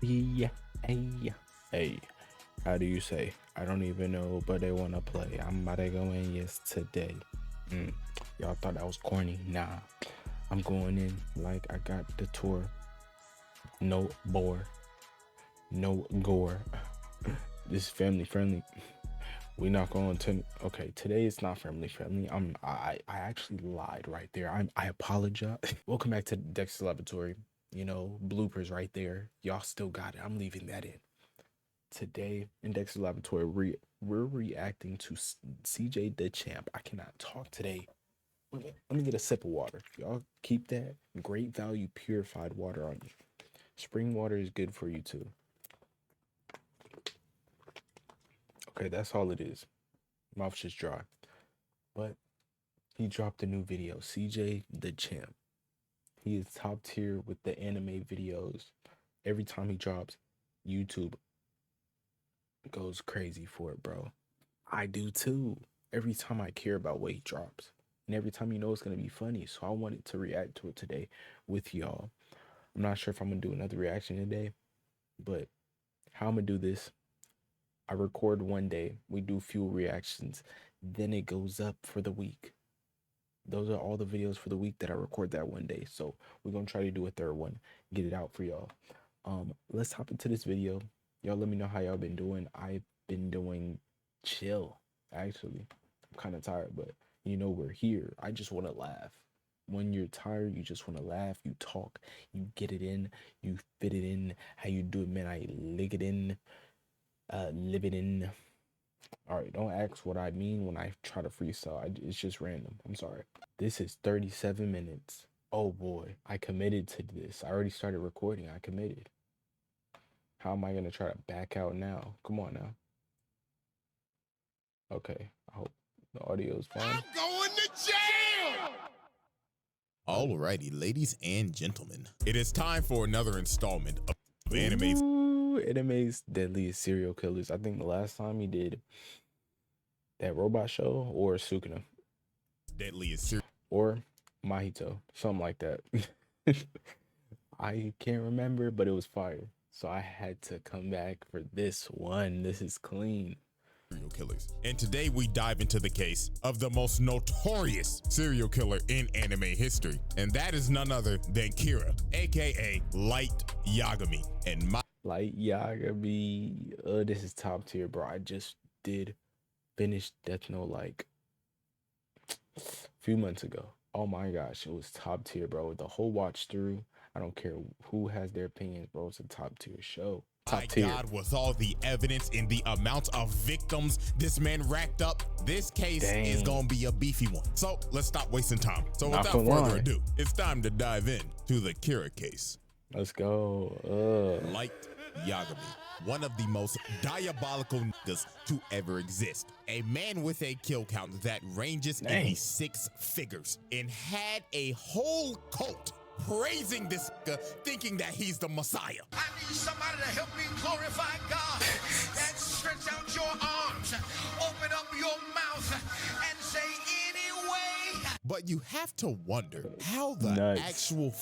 Yeah, hey, how do you say? I don't even know, but they wanna play. I'm about to go in yes today. Y'all thought that was corny? Nah, I'm going in like I got the tour. No bore, no gore. This is family friendly. We not going to. Okay, today is not family friendly. I actually lied right there. I apologize. Welcome back to Dexter's Laboratory. You know, bloopers right there. Y'all still got it. I'm leaving that in. Today in Dexter's Laboratory, we're reacting to CJ Dachamp. I cannot talk today. Let me get a sip of water. Y'all keep that great value purified water on you. Spring water is good for you too. Okay, that's all it is. Mouth's just dry. But he dropped a new video. CJ Dachamp. He is top tier with the anime videos. Every time he drops, YouTube goes crazy for it, bro. I do too. Every time I care about what he drops. And every time you know it's going to be funny. So I wanted to react to it today with y'all. I'm not sure if I'm going to do another reaction today. But how I'm going to do this, I record one day. We do few reactions. Then it goes up for the week. Those are all the videos for the week that I record that one day. So we're going to try to do a third one. Get it out for y'all. Let's hop into this video. Y'all let me know how y'all been doing. I've been doing chill, actually. I'm kind of tired, but you know we're here. I just want to laugh. When you're tired, you just want to laugh. You talk. You get it in. You fit it in. How you do it, man. I lick it in. Live it in. All right, don't ask what I mean when I try to freestyle. It's just random. I'm sorry. This is 37 minutes. Oh boy, I committed to this. I already started recording. I committed. How am I going to try to back out now? Come on now. Okay, I hope the audio is fine. I'm going to jail! Alrighty, ladies and gentlemen, it is time for another installment of ANIMES. ANIMES Deadliest Serial Killers. I think the last time he did that robot show or Sukuna. Deadliest or Mahito, something like that. I can't remember, but it was fire. So I had to come back for this one. This is clean. Serial killers. And today we dive into the case of the most notorious serial killer in anime history. And that is none other than Kira, aka Light Yagami. And my Light Yagami. This is top tier, bro. I just did finish Death Note like a few months ago. Oh my gosh, it was top tier, bro. The whole watch through. I don't care who has their opinions, bro. It's a top tier show. Top tier. God, with all the evidence and the amount of victims this man racked up, this case is gonna be a beefy one. So let's stop wasting time. So without further ado, it's time to dive in to the Kira case. Let's go. Light Yagami, one of the most diabolical niggas to ever exist. A man with a kill count that ranges in the 6 figures and had a whole cult praising this nigga, thinking that he's the Messiah. I need somebody to help me glorify God. And stretch out your arms, open up your mouth, and say anyway. But you have to wonder how the actual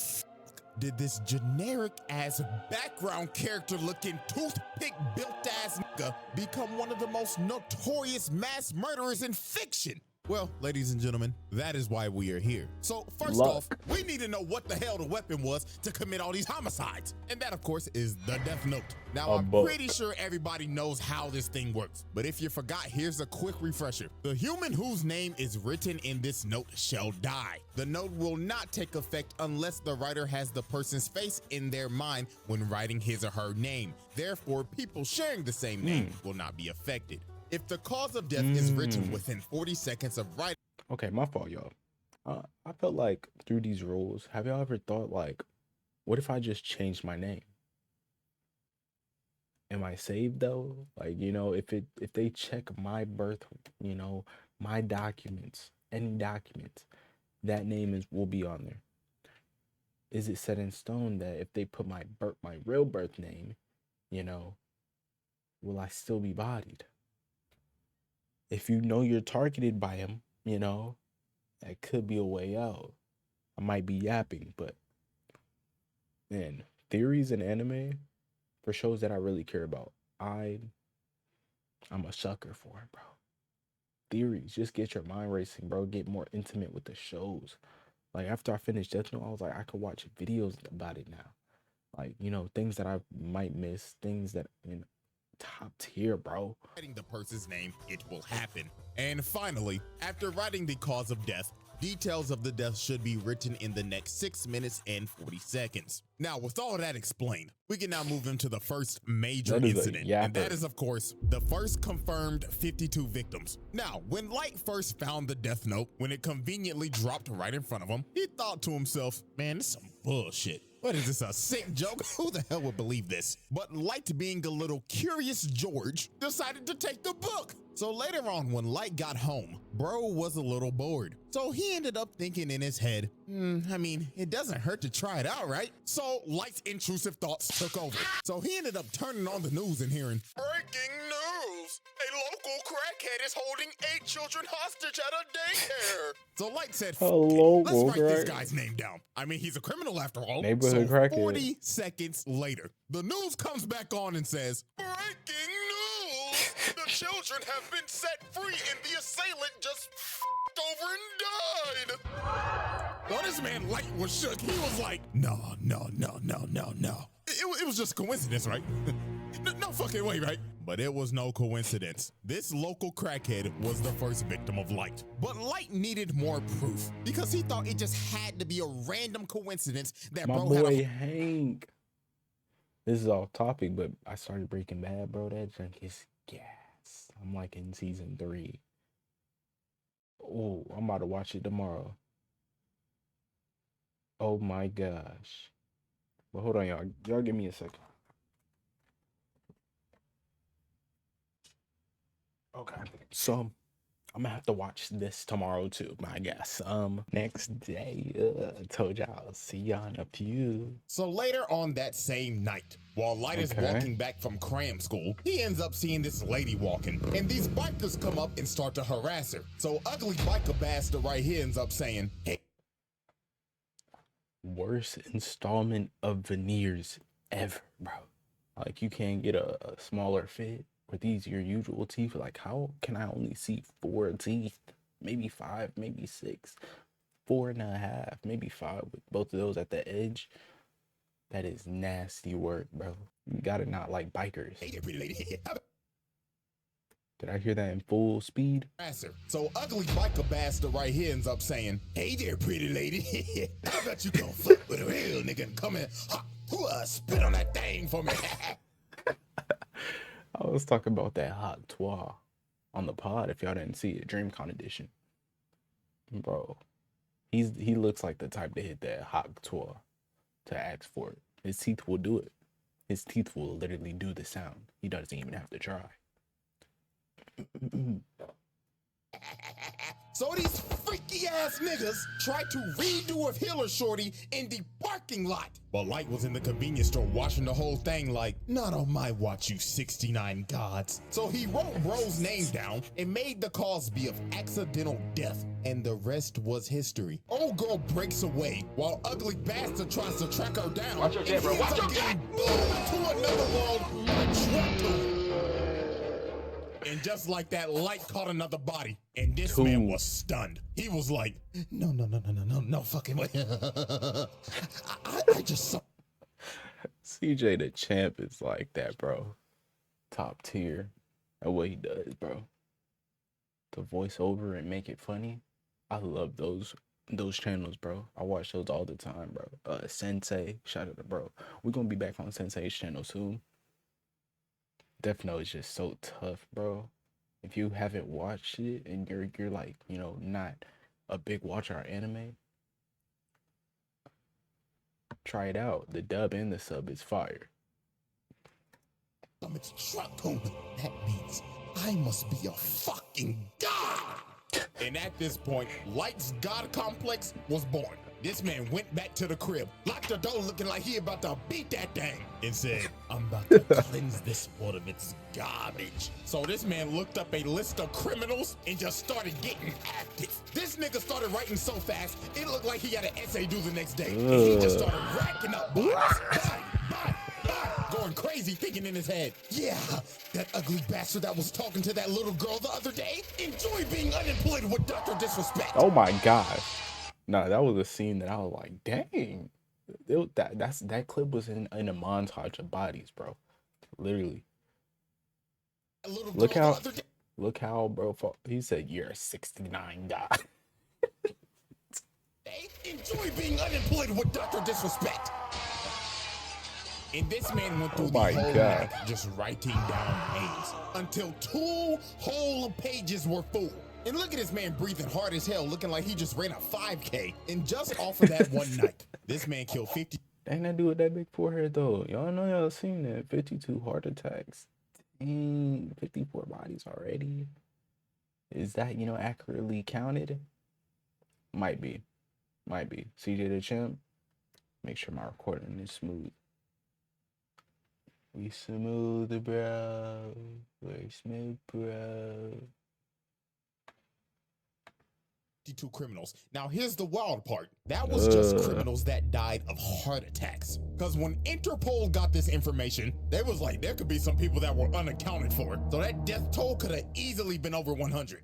did this generic ass background character looking toothpick built ass nigga become one of the most notorious mass murderers in fiction? Well, ladies and gentlemen, that is why we are here. So first off, we need to know what the hell the weapon was to commit all these homicides. And that, of course, is the Death Note. Now, I'm pretty sure everybody knows how this thing works. But if you forgot, here's a quick refresher. The human whose name is written in this note shall die. The note will not take effect unless the writer has the person's face in their mind when writing his or her name. Therefore, people sharing the same name will not be affected. If the cause of death is written within 40 seconds of writing. Okay, my fault, y'all. I felt like through these rules, have y'all ever thought like, what if I just changed my name? Am I saved though? Like, you know, if they check my birth, you know, my documents, any documents, that name will be on there. Is it set in stone that if they put my real birth name, you know, will I still be bodied? If you know you're targeted by him, you know, that could be a way out. I might be yapping, but man, theories in anime for shows that I really care about. I'm a sucker for it, bro. Theories, just get your mind racing, bro. Get more intimate with the shows. Like after I finished Death Note, I was like, I could watch videos about it now. Like, you know, things that I might miss, things that in top tier, bro. Writing the person's name, it will happen. And finally, after writing the cause of death, details of the death should be written in the next 6 minutes and 40 seconds. Now, with all that explained, we can now move into the first major incident. And that is, of course, the first confirmed 52 victims. Now, when Light first found the death note, when it conveniently dropped right in front of him, he thought to himself, man, this is some bullshit. What is this, a sick joke? Who the hell would believe this? But Light, being a little curious George, decided to take the book. So later on, when Light got home, bro was a little bored. So he ended up thinking in his head, I mean, it doesn't hurt to try it out, right? So Light's intrusive thoughts took over. So he ended up turning on the news and hearing, breaking news! A local crackhead is holding 8 children hostage at a daycare. So Light said, let's write this guy's name down. I mean, he's a criminal after all. Neighborhood crackhead. 40 seconds later, the news comes back on and says, breaking news! The children have been set free and the assailant just over and died. So this man Light was shook. He was like, no. It was just coincidence, right? No fucking way, right? But it was no coincidence. This local crackhead was the first victim of Light. But Light needed more proof because he thought it just had to be a random coincidence that My bro boy had Hank. This is off topic, but I started Breaking Bad, bro. That junk is gas. I'm like in season 3. Oh, I'm about to watch it tomorrow. Oh my gosh. But hold on, y'all. Y'all give me a second. Okay. So I'm gonna have to watch this tomorrow too, I guess. Next day, told y'all, see y'all in a few. So later on that same night, while Light is walking back from cram school, he ends up seeing this lady walking, and these bikers come up and start to harass her. So ugly biker bastard right here ends up saying, hey. Worst installment of veneers ever, bro. Like, you can't get a smaller fit. Are these your usual teeth? Like, how can I only see 4 teeth? Maybe 5, maybe 6, 4.5, maybe 5 with both of those at the edge. That is nasty work, bro. You gotta not like bikers. Hey there, pretty lady. Did I hear that in full speed? So ugly biker bastard right here ends up saying, hey there, pretty lady. I bet you gon' fuck with a real nigga and come in. Spit on that thing for me. I was talking about that hot toit on the pod. If y'all didn't see it, DreamCon edition, bro. He looks like the type to hit that hot toit to ask for it. His teeth will do it. His teeth will literally do the sound. He doesn't even have to try. So these freaky ass niggas tried to redo a Hiller shorty in the parking lot. But Light was in the convenience store watching the whole thing like, not on my watch, you 69 gods. So he wrote bro's name down and made the cause be of accidental death. And the rest was history. Old girl breaks away while ugly bastard tries to track her down. Watch your jet, bro. Watch your jet. To another world with a truck to. And just like that, Light caught another body, and this man was stunned. He was like, no fucking way. I just saw. CJ the Champ is like that, bro. Top tier at what he does, bro. The voiceover and make it funny. I love those channels, bro. I watch those all the time, bro. Sensei, shout out to bro. We're gonna be back on Sensei's channel soon. Death Note is just so tough, bro. If you haven't watched it and you're like, you know, not a big watcher of anime, try it out. The dub and the sub is fire. It's truck. That means I must be a fucking god. And at this point, Light's god complex was born. This man went back to the crib, locked the door looking like he about to beat that thing, and said, I'm about to cleanse this world of its garbage. So this man looked up a list of criminals and just started getting active. This nigga started writing so fast, it looked like he had an essay due the next day. And he just started racking up bodies, going crazy thinking in his head, yeah, that ugly bastard that was talking to that little girl the other day, enjoy being unemployed with Dr. Disrespect. Oh my gosh. Nah, that was a scene that I was like, dang. That clip was in a montage of bodies, bro. Literally. Look how, bro, he said, you're a 69 guy. Enjoy being unemployed with Dr. Disrespect. And this man went through the whole night just writing down names until 2 whole pages were full. And look at this man breathing hard as hell, looking like he just ran a 5K. And just off of that one night, this man killed 50. Ain't that dude with that big forehead though? Y'all know y'all seen that. 52 heart attacks. 54 bodies already. Is that, accurately counted? Might be. CJ Dachamp. Make sure my recording is smooth. We smooth, bro. We're smooth, bro. 52 criminals. Now here's the wild part. That was just criminals that died of heart attacks. Because when Interpol got this information, they was like, there could be some people that were unaccounted for. So that death toll could have easily been over 100.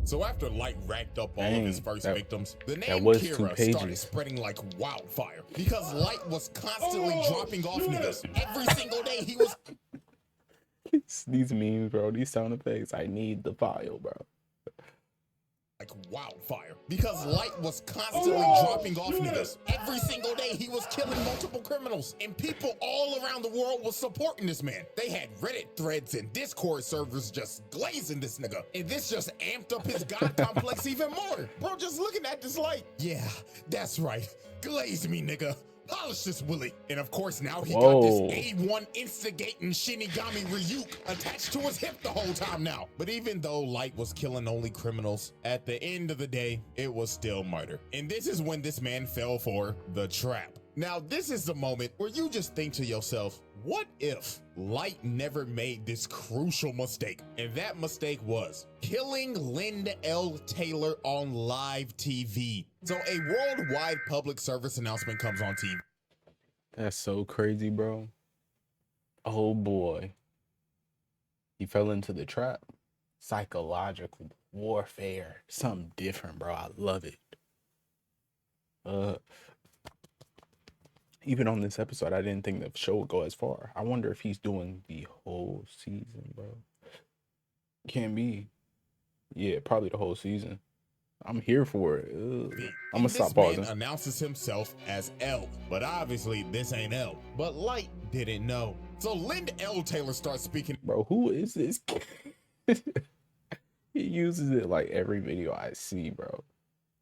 So after Light racked up all of his first victims, the name Kira started spreading like wildfire because Light was constantly dropping off niggas. Every single day he was... These memes, bro, these sound effects, I need the file, bro. Like wildfire because Light was constantly dropping off niggas. Every single day he was killing multiple criminals, and people all around the world was supporting this man. They had Reddit threads and Discord servers just glazing this nigga, and this just amped up his god complex even more. Bro, just looking at this like, yeah, that's right, glaze me, nigga. Polish this Willie. And of course now he got this A1 instigating Shinigami Ryuk attached to his hip the whole time now. But even though Light was killing only criminals, at the end of the day, it was still murder. And this is when this man fell for the trap. Now this is the moment where you just think to yourself, what if Light never made this crucial mistake? And that mistake was killing Linda L. Taylor on live TV. So a worldwide public service announcement comes on TV. That's so crazy, bro. Oh boy. He fell into the trap. Psychological warfare. Something different, bro. I love it. Even on this episode, I didn't think the show would go as far. I wonder if he's doing the whole season, bro. Can't be. Yeah, probably the whole season. I'm here for it. I'm gonna stop pausing. This man announces himself as L, but obviously this ain't L. But Light didn't know. So Linda L. Taylor starts speaking. Bro, who is this kid? He uses it like every video I see, bro.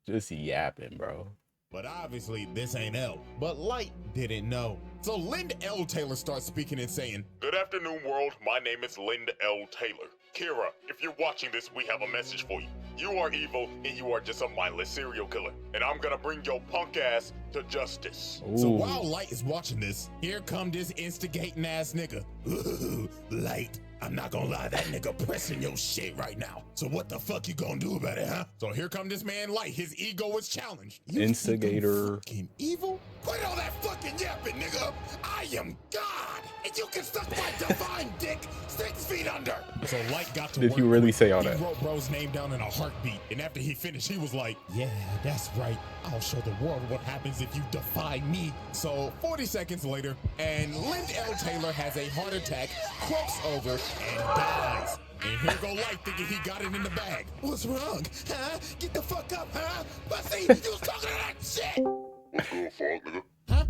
Just yapping, bro. But obviously this ain't L. But Light didn't know. So Linda L. Taylor starts speaking and saying, "Good afternoon, world. My name is Linda L. Taylor. Kira, if you're watching this, we have a message for you. You are evil and you are just a mindless serial killer. And I'm gonna bring your punk ass to justice." Ooh. So while Light is watching this, here come this instigating ass nigga. Ooh, Light. I'm not gonna lie, that nigga pressing your shit right now. So what the fuck you gonna do about it, huh? So here come this man Light. His ego is challenged. You Instigator. Fucking evil? Quit all that fucking yapping, nigga. I am God, and you can suck my divine dick 6 feet under. So Light got to Did work. you really say all that? He wrote bro's name down in a heartbeat, and after he finished, he was like, "Yeah, that's right. I'll show the world what happens if you defy me." So 40 seconds later, and Linda L. Taylor has a heart attack, croaks over, and dies. And here go Light thinking he got it in the bag. What's wrong? Huh? Get the fuck up, huh? Pussy, you was talking to that shit. What's good, fuck, nigga? Huh?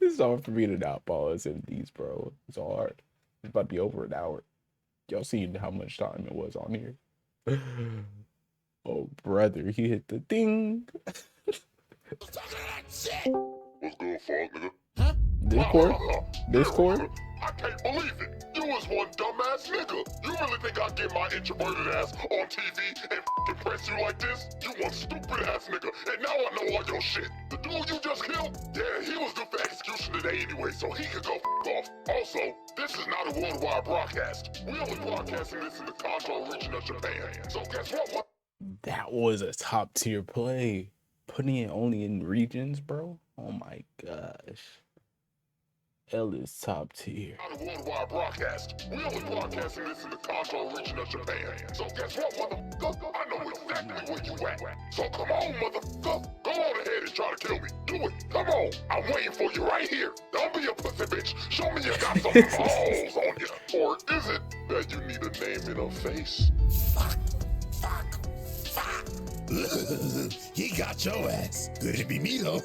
It's hard for me to not pause in these, bro. It's hard. It's about to be over an hour. Y'all seen how much time it was on here. Oh, brother, he hit the ding. What's talking to that shit? What's good, fuck, nigga? Huh? Discord? I can't believe it. You was one dumbass nigga. You really think I'd get my introverted ass on TV and f***ing press you like this? You one stupid ass nigga, and now I know all your shit. The dude you just killed? Yeah, he was due for execution today anyway, so he could go f*** off. Also, this is not a worldwide broadcast. We only broadcasting this in the Kanto region of Japan. So guess what? That was a top tier play. Putting it only in regions, bro. Oh my gosh. L is top tier. Out of worldwide broadcast. We only broadcasting this in the Kanto region of Japan. So guess what, motherfucker? I know exactly where you at. So come on, motherfucker. Go on ahead and try to kill me. Do it. Come on. I'm waiting for you right here. Don't be a pussy bitch. Show me you got some balls on you. Or is it that you need a name and a face? Fuck. He got your ass. Could it be me though?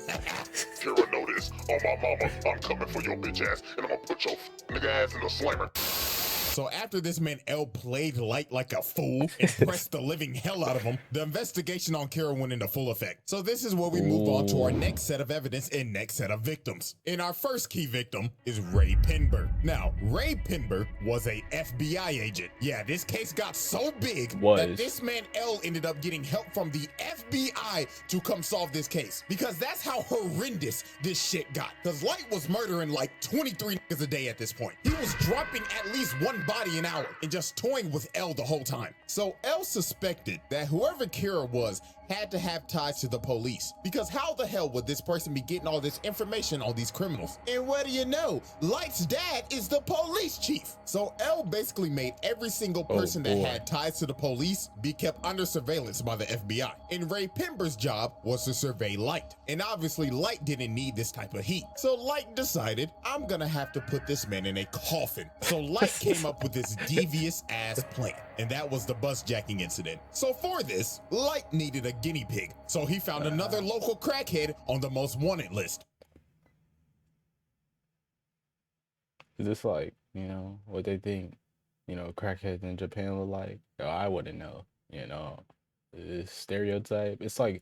Kira, know this. On my mama, I'm coming for your bitch ass, and I'm gonna put your nigga ass in a slammer. So after this man L played Light like a fool and pressed the living hell out of him, the investigation on Kira went into full effect. So this is where we move on to our next set of evidence and next set of victims. And our first key victim is Ray Pinberg. Now, Ray Pinberg was a FBI agent. Yeah, this case got so big that this man L ended up getting help from the FBI to come solve this case. Because that's how horrendous this shit got. Because Light was murdering like 23 niggas a day at this point. He was dropping at least one body an hour and just toying with L the whole time. So L suspected that whoever Kira was had to have ties to the police, because how the hell would this person be getting all this information on these criminals? And what do you know? Light's dad is the police chief. So L basically made every single person that had ties to the police be kept under surveillance by the FBI. And Ray Pinberg's job was to survey Light. And obviously Light didn't need this type of heat. So Light decided, I'm gonna have to put this man in a coffin. So Light came up with this devious ass plan, and that was the bus jacking incident. So for this, Light needed a guinea pig, so he found another local crackhead on the most wanted list. Is this like, you know, what they think, you know, crackheads in Japan look like? I wouldn't know, you know. This stereotype. It's like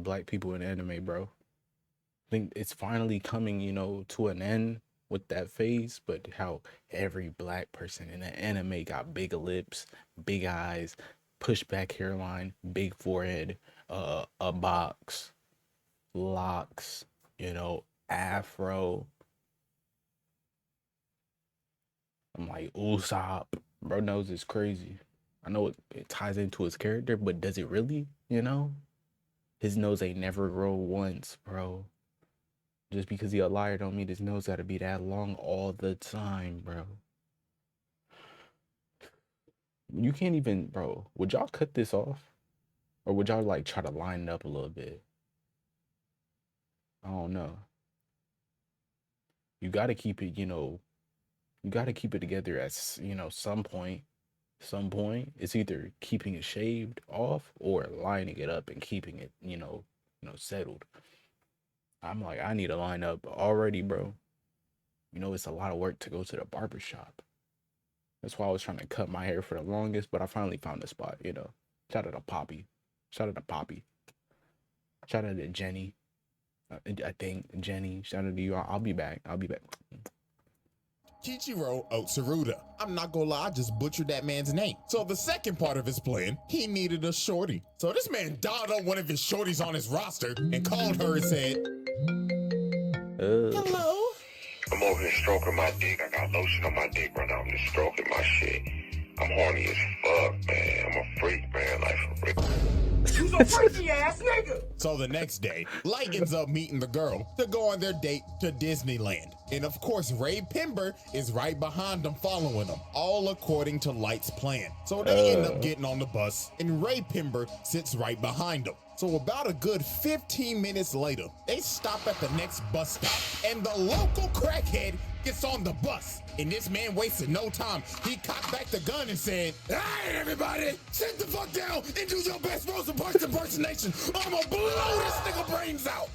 black people in anime, bro. I think it's finally coming, you know, to an end with that phase, but how every black person in an anime got big lips, big eyes, push back hairline, big forehead, a box, locks, you know, afro. I'm like, Usopp. Bro knows it's crazy. I know it ties into his character, but does it really, you know? His nose ain't never grow once, bro. Just because he a liar don't mean his nose gotta be that long all the time, bro. You can't even, bro. Would y'all cut this off? Or would y'all like try to line it up a little bit? I don't know. You gotta keep it, you know, you gotta keep it together at, you know, some point. It's either keeping it shaved off or lining it up and keeping it, you know, settled. I'm like, I need to line up already, bro. You know, it's a lot of work to go to the barber shop. That's why I was trying to cut my hair for the longest, but I finally found a spot, you know. Shout out to Poppy. Shout out to Poppy. Shout out to Jenny. I think Jenny. Shout out to you. I'll be back. Kichiro Otsuruda. I'm not gonna lie, I just butchered that man's name. So the second part of his plan, he needed a shorty. So this man dialed up one of his shorties on his roster and called her and said, hello? I'm over here stroking my dick. I got lotion on my dick right now. I'm just stroking my shit. I'm horny as fuck, man. I'm a freak, man. Like, for real. You's a freaky ass nigga. So the next day, Light ends up meeting the girl to go on their date to Disneyland. And of course, Ray Pinberg is right behind them, following them, all according to Light's plan. So they end up getting on the bus, and Ray Pinberg sits right behind them. So about a good 15 minutes later, they stop at the next bus stop, and the local crackhead gets on the bus. And this man wasted no time. He cocked back the gun and said, all right, everybody, sit the fuck down and do your best Rosa Parks impersonation. I'ma blow this nigga brains out.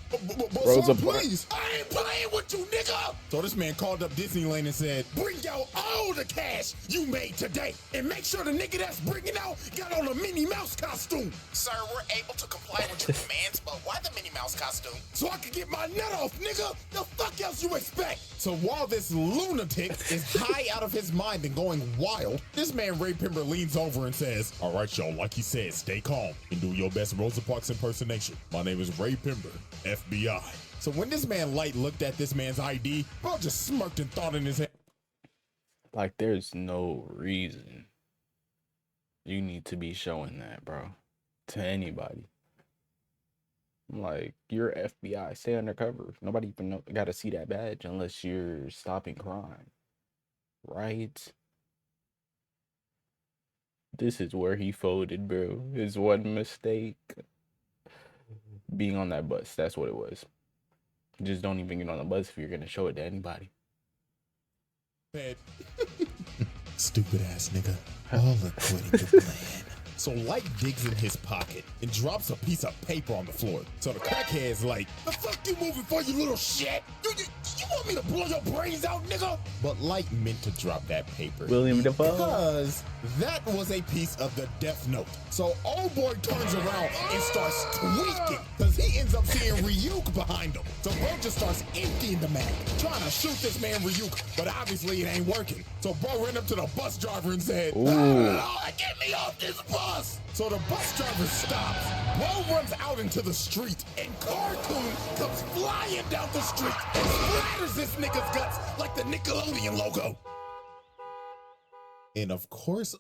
Rosa, please, I ain't playing with you, nigga. So this man called up Disneyland and said, bring out all the cash you made today. And make sure the nigga that's bringing out got on a Minnie Mouse costume. Sir, we're able to comply with your demands, but why the Minnie Mouse costume? So I can get my nut off, nigga. The fuck else you expect? So while this lunatic is high out of his mind and going wild, this man Ray Pinberg leans over and says, all right, y'all, like he said, stay calm and do your best Rosa Parks impersonation. My name is Ray Pinberg, FBI. So when this man Light looked at this man's ID, bro just smirked and thought in his head, like, there's no reason you need to be showing that, bro, to anybody. I'm like, you're FBI, stay undercover. Nobody even got to see that badge unless you're stopping crime, right? This is where he folded, bro. His one mistake, being on that bus. That's what it was. Just don't even get on the bus if you're gonna show it to anybody. Stupid ass nigga. All according to plan. So Light digs in his pocket and drops a piece of paper on the floor. So the crackhead's like, the fuck you moving for, you little shit? You want me to blow your brains out, nigga? But Light meant to drop that paper. William Dafoe. Because that was a piece of the Death Note. So old boy turns around and starts tweaking because he ends up seeing Ryuk behind him. So bro just starts emptying the mag, trying to shoot this man Ryuk, but obviously it ain't working. So bro ran up to the bus driver and said, get me off this bus. So the bus driver stops. Bro runs out into the street and Cartoon comes flying down the street and splatters this nigga's guts like the Nickelodeon logo. And of course,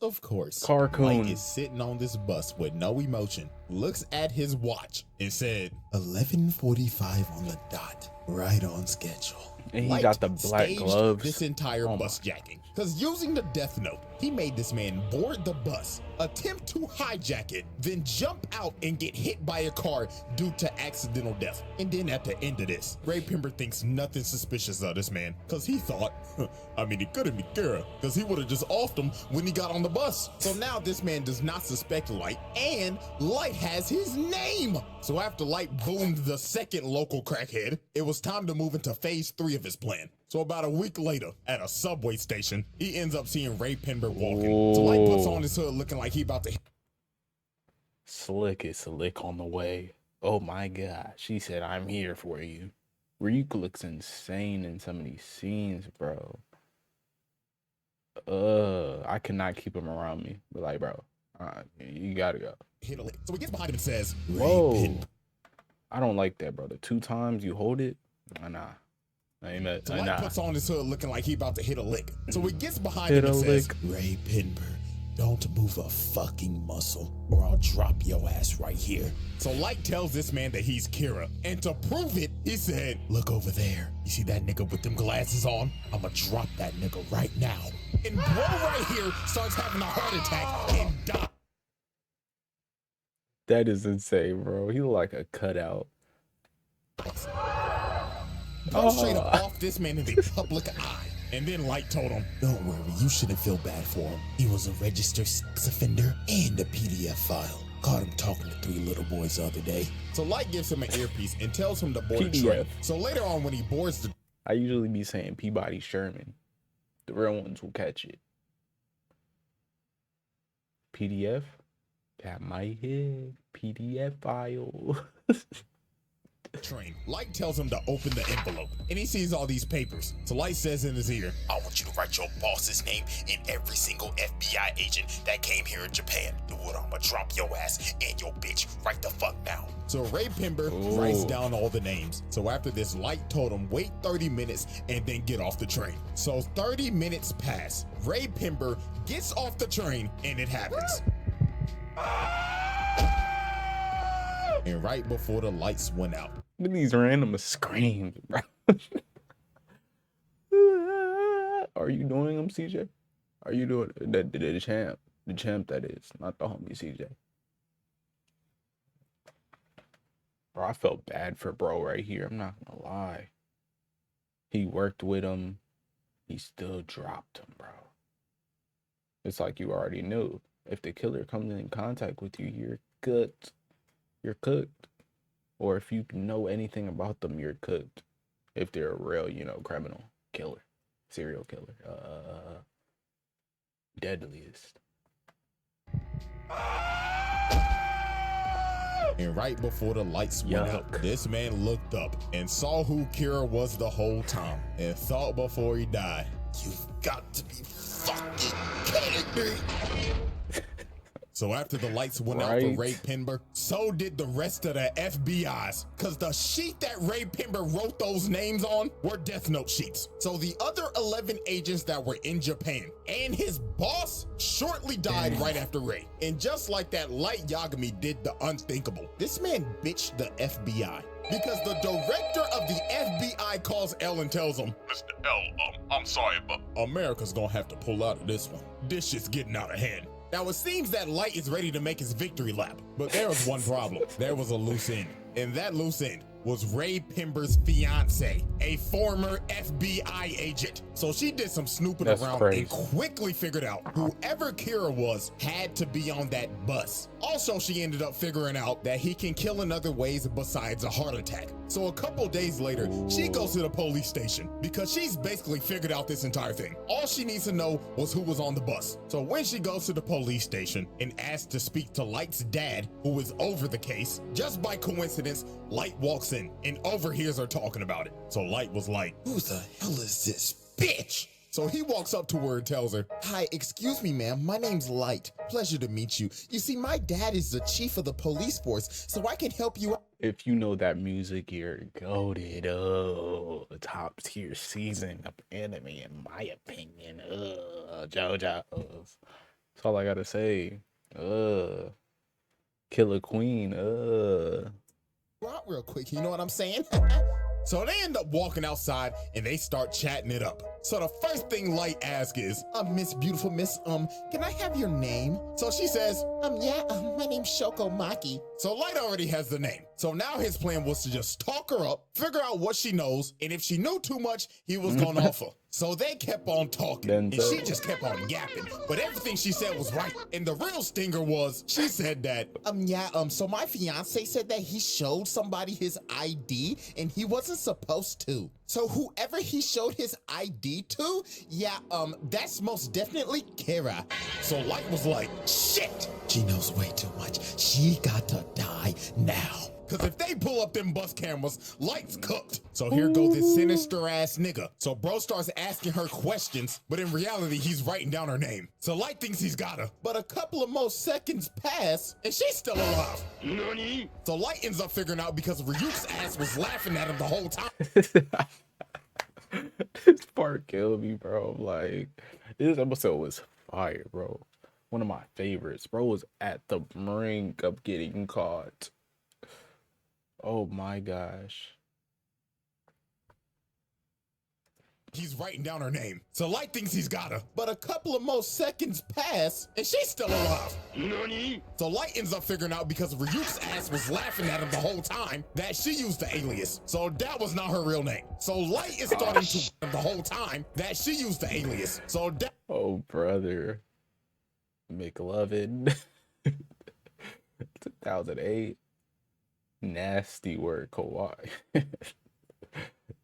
Cartoon Mike is sitting on this bus with no emotion, looks at his watch and said, 11:45 on the dot, right on schedule. And he Light got the black staged gloves. This entire bus jacking. Because using the Death Note, he made this man board the bus, attempt to hijack it, then jump out and get hit by a car due to accidental death. And then at the end of this, Ray Pember thinks nothing suspicious of this man, because he thought, he couldn't be Kira, because he would have just offed him when he got on the bus. So now this man does not suspect Light, and Light has his name. So after Light boomed the second local crackhead, it was time to move into phase 3 of his plan. So about a week later, at a subway station, he ends up seeing Ray Pember walking. So Light puts on his hood looking like he about to... Slick is slick on the way. Oh my god. She said, I'm here for you. Ryuk looks insane in some of these scenes, bro. I cannot keep him around me. But like, bro, you gotta go. So he gets behind him and says, whoa. I don't like that, bro. The 2 times you hold it, nah. Light puts on his hood looking like he about to hit a lick. So he gets behind him and says, Ray Pember, don't move a fucking muscle or I'll drop your ass right here. So Light tells this man that he's Kira. And to prove it, he said, look over there. You see that nigga with them glasses on? I'ma drop that nigga right now. And bro right here starts having a heart attack and dies. That is insane, bro. He look like a cutout. Bro straight up off this man in the public eye. And then Light told him, don't worry, you shouldn't feel bad for him. He was a registered sex offender and a PDF file. Caught him talking to 3 little boys the other day. So Light gives him an earpiece and tells him to board a train. So later on when he boards the... I usually be saying Peabody Sherman. The real ones will catch it. PDF? Got my head. PDF file. Train. Light tells him to open the envelope and he sees all these papers. So Light says in his ear, I want you to write your boss's name and every single FBI agent that came here in Japan. Do it, I'ma drop your ass and your bitch right the fuck now. So Ray Pember writes down all the names. So after this, Light told him wait 30 minutes and then get off the train. So 30 minutes pass. Ray Pember gets off the train and it happens. And right before the lights went out. Look at these random screams, bro. Are you doing them, CJ? Are you doing the champ? The champ, that is, not the homie CJ. Bro, I felt bad for bro right here. I'm not gonna lie. He worked with him. He still dropped him, bro. It's like you already knew. If the killer comes in contact with you, you're cooked. You're cooked. Or if you know anything about them, you're cooked. If they're a real, criminal, killer, serial killer, Deadliest. And right before the lights went out, this man looked up and saw who Kira was the whole time and thought before he died, you've got to be fucking kidding me. So after the lights went out for Ray Pember, so did the rest of the FBI's. Cause the sheet that Ray Pember wrote those names on were Death Note sheets. So the other 11 agents that were in Japan and his boss shortly died right after Ray. And just like that, Light Yagami did the unthinkable. This man bitched the FBI. Because the director of the FBI calls L and tells him, Mr. L, I'm sorry, but America's gonna have to pull out of this one. This shit's getting out of hand. Now it seems that Light is ready to make his victory lap, but there was one problem. There was a loose end, and that loose end was Ray Pember's fiance, a former FBI agent. So she did some snooping around and quickly figured out whoever Kira was had to be on that bus. Also, she ended up figuring out that he can kill in other ways besides a heart attack. So a couple days later, she goes to the police station because she's basically figured out this entire thing. All she needs to know was who was on the bus. So when she goes to the police station and asks to speak to Light's dad, who is over the case, just by coincidence, Light walks in and overhears her talking about it. So Light was like, who the hell is this bitch? So he walks up to her and tells her, hi, excuse me, ma'am. My name's Light. Pleasure to meet you. You see, my dad is the chief of the police force, so I can help you out. If you know that music, you're goated. Oh, top tier season of anime, in my opinion. JoJo's. That's all I gotta say. Killer Queen. Out real quick, you know what I'm saying? So they end up walking outside and they start chatting it up. So the first thing Light asks is, Miss Beautiful Miss, can I have your name? So she says, my name's Shoko Maki. So Light already has the name. So now his plan was to just talk her up, figure out what she knows, and if she knew too much, he was gonna offer. So they kept on talking, and she just kept on yapping. But everything she said was right. And the real stinger was, she said that, so my fiance said that he showed somebody his ID, and he wasn't supposed to. So whoever he showed his ID to, that's most definitely Kira. So Light was like, shit, she knows way too much. She got to die now. Cause if they pull up them bus cameras, Light's cooked. So here goes this sinister ass nigga. So bro starts asking her questions, but in reality, he's writing down her name. So Light thinks he's got her, but a couple of more seconds pass and she's still alive. Nani? So Light ends up figuring out because Ryuk's ass was laughing at him the whole time. This part killed me, bro. Like, this episode was fire, bro. One of my favorites. Bro was at the brink of getting caught. Oh my gosh. He's writing down her name. So Light thinks he's got her, but a couple of more seconds pass and she's still alive. Nani? So Light ends up figuring out because Ryuk's ass was laughing at him the whole time that she used the alias. So that was not her real name. So Light is starting to the whole time that she used the alias. So that oh brother. McLovin. 2008. Nasty word, Kawhi.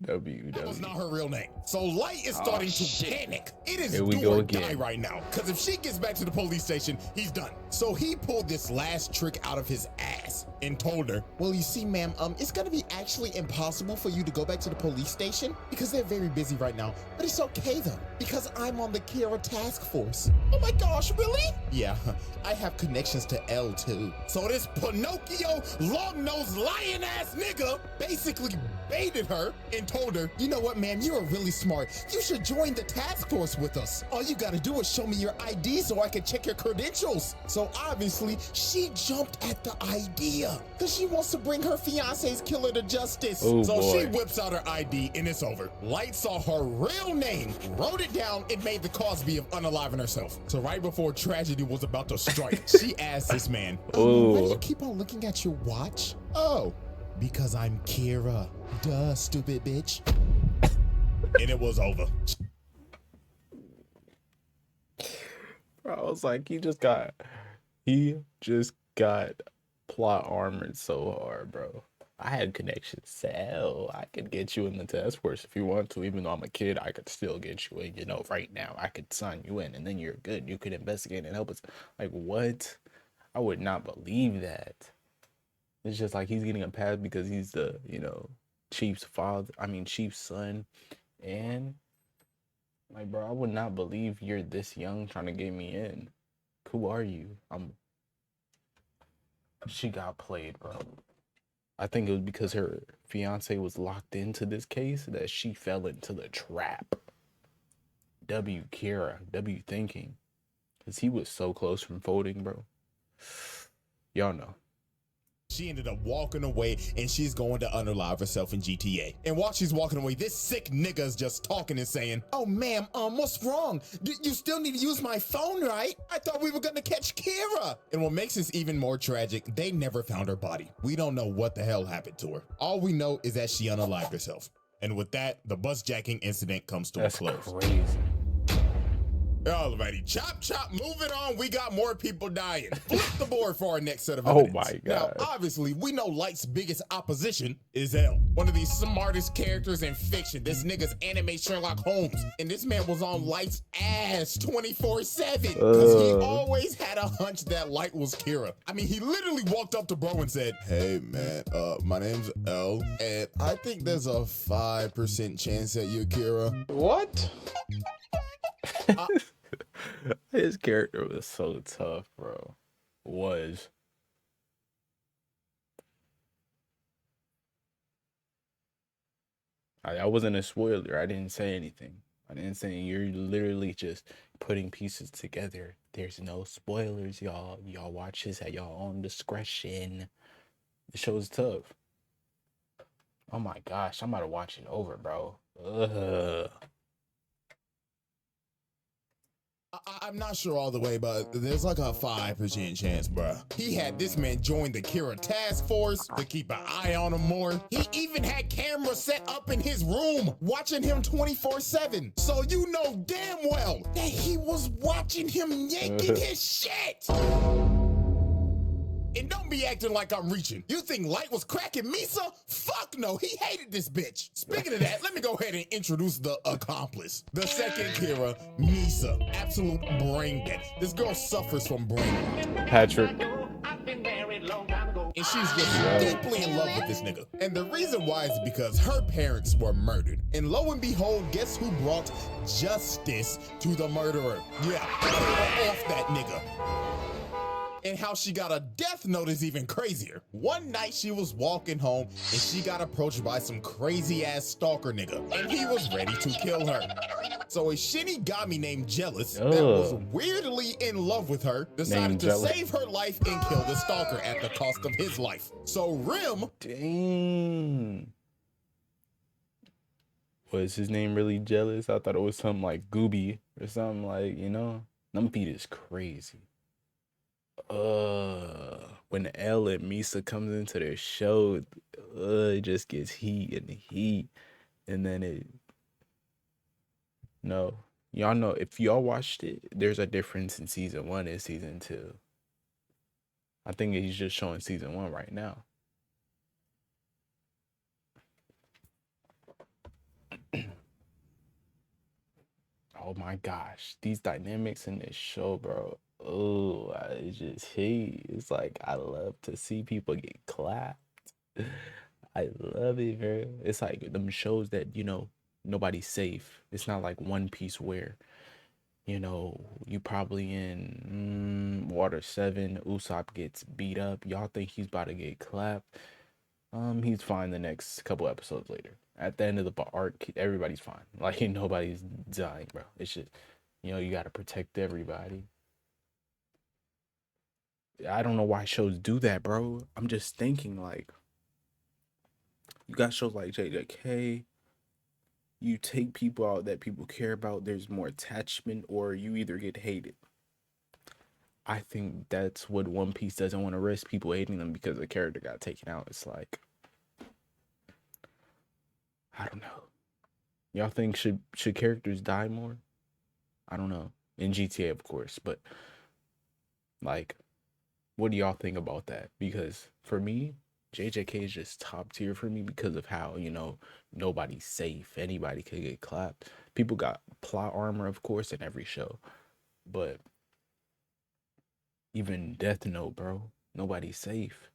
WW. That was not her real name. So Light is starting to panic. It is Here we do go or again. die right now. Because if she gets back to the police station, he's done. So he pulled this last trick out of his ass and told her, well, you see, ma'am, it's going to be actually impossible for you to go back to the police station because they're very busy right now. But it's okay, though, because I'm on the Kira task force. Oh, my gosh, really? Yeah, I have connections to L, too. So this Pinocchio, long-nosed, lion-ass nigga basically baited her and told her, you know what, ma'am, you are really smart. You should join the task force with us. All you gotta do is show me your ID so I can check your credentials. So obviously, she jumped at the idea because she wants to bring her fiance's killer to justice. Oh, so boy. she whips out her ID and it's over. Light saw her real name, wrote it down, and made the Cosby of unaliving herself. So right before tragedy was about to strike, she asked this man, why do you keep on looking at your watch? Oh, because I'm Kira. Duh, stupid bitch. And it was over. Bro, I was like, he just got plot armored so hard, bro. I had connections. So I could get you in the task force if you want to. Even though I'm a kid, I could still get you in. You know, right now, I could sign you in, and then you're good. You could investigate and help us. Like, what? I would not believe that. It's just like he's getting a pass because he's the, chief's son. And, like, bro, I would not believe you're this young trying to get me in. Who are you? I'm She got played, bro. I think it was because her fiance was locked into this case that she fell into the trap. W Kira, W thinking. Because he was so close from folding, bro. Y'all know. She ended up walking away and she's going to unalive herself in GTA. And while she's walking away, this sick nigga is just talking and saying, "Oh, ma'am, what's wrong? You still need to use my phone, right? I thought we were gonna catch Kira." And what makes this even more tragic, they never found her body. We don't know what the hell happened to her. All we know is that she unalived herself. And with that, the bus jacking incident comes to a close. Crazy. Alrighty, chop, moving on. We got more people dying. Flip the board for our next set of Oh evidence. my Now, God. obviously, we know Light's biggest opposition is L. One of the smartest characters in fiction. This nigga's anime Sherlock Holmes. And this man was on Light's ass 24/7. Because he always had a hunch that Light was Kira. I mean, he literally walked up to bro and said, "Hey, man, my name's L. And I think there's a 5% chance that you're Kira." What? His character was so tough, bro. I wasn't a spoiler. I didn't say anything. I didn't say you're literally just putting pieces together. There's no spoilers, y'all. Y'all watch this at y'all own discretion. The show's tough. Oh my gosh, I'm about to watch it over, bro. Ugh. I'm not sure all the way, but there's like a 5% chance, bruh. He had this man join the Kira task force to keep an eye on him more. He even had cameras set up in his room, watching him 24/7. So you know damn well that he was watching him yanking his shit. And don't be acting like I'm reaching. You think Light was cracking Misa? Fuck no, he hated this bitch. Speaking of that, let me go ahead and introduce the accomplice. The second Kira, Misa. Absolute brain dead. This girl suffers from brain rot. Patrick. And she's just deeply in love with this nigga. And the reason why is because her parents were murdered. And lo and behold, guess who brought justice to the murderer? Yeah, Kira off that nigga. And how she got a death note is even crazier. One night she was walking home and she got approached by some crazy ass stalker nigga, and he was ready to kill her. So a Shinigami named Jealous that was weirdly in love with her decided to save her life and kill the stalker at the cost of his life. So Rim, Dang. Was his name really Jealous? I thought it was something like Gooby or something like, you know? Numpy is crazy. When L and Misa comes into their show, it just gets heat and heat. And then no. Y'all know, if y'all watched it, there's a difference in season 1 and season 2. I think he's just showing season 1 right now. Oh my gosh, these dynamics in this show, bro. Oh, I just hate. It's like I love to see people get clapped. I love it, bro. It's like them shows that, you know, nobody's safe. It's not like One Piece where, you know, you probably in Water 7, Usopp gets beat up. Y'all think he's about to get clapped. He's fine the next couple episodes later. At the end of the arc, everybody's fine. Like, nobody's dying, bro. It's just, you know, you gotta protect everybody. I don't know why shows do that, bro. I'm just thinking, like, you got shows like JJK, you take people out that people care about, there's more attachment, or you either get hated. I think that's what One Piece doesn't want to risk, people hating them because the character got taken out. It's like, I don't know. Y'all think should characters die more? I don't know. In GTA, of course, but like, what do y'all think about that? Because for me, JJK is just top tier for me because of how, you know, nobody's safe. Anybody could get clapped. People got plot armor, of course, in every show. But even Death Note, bro, nobody's safe.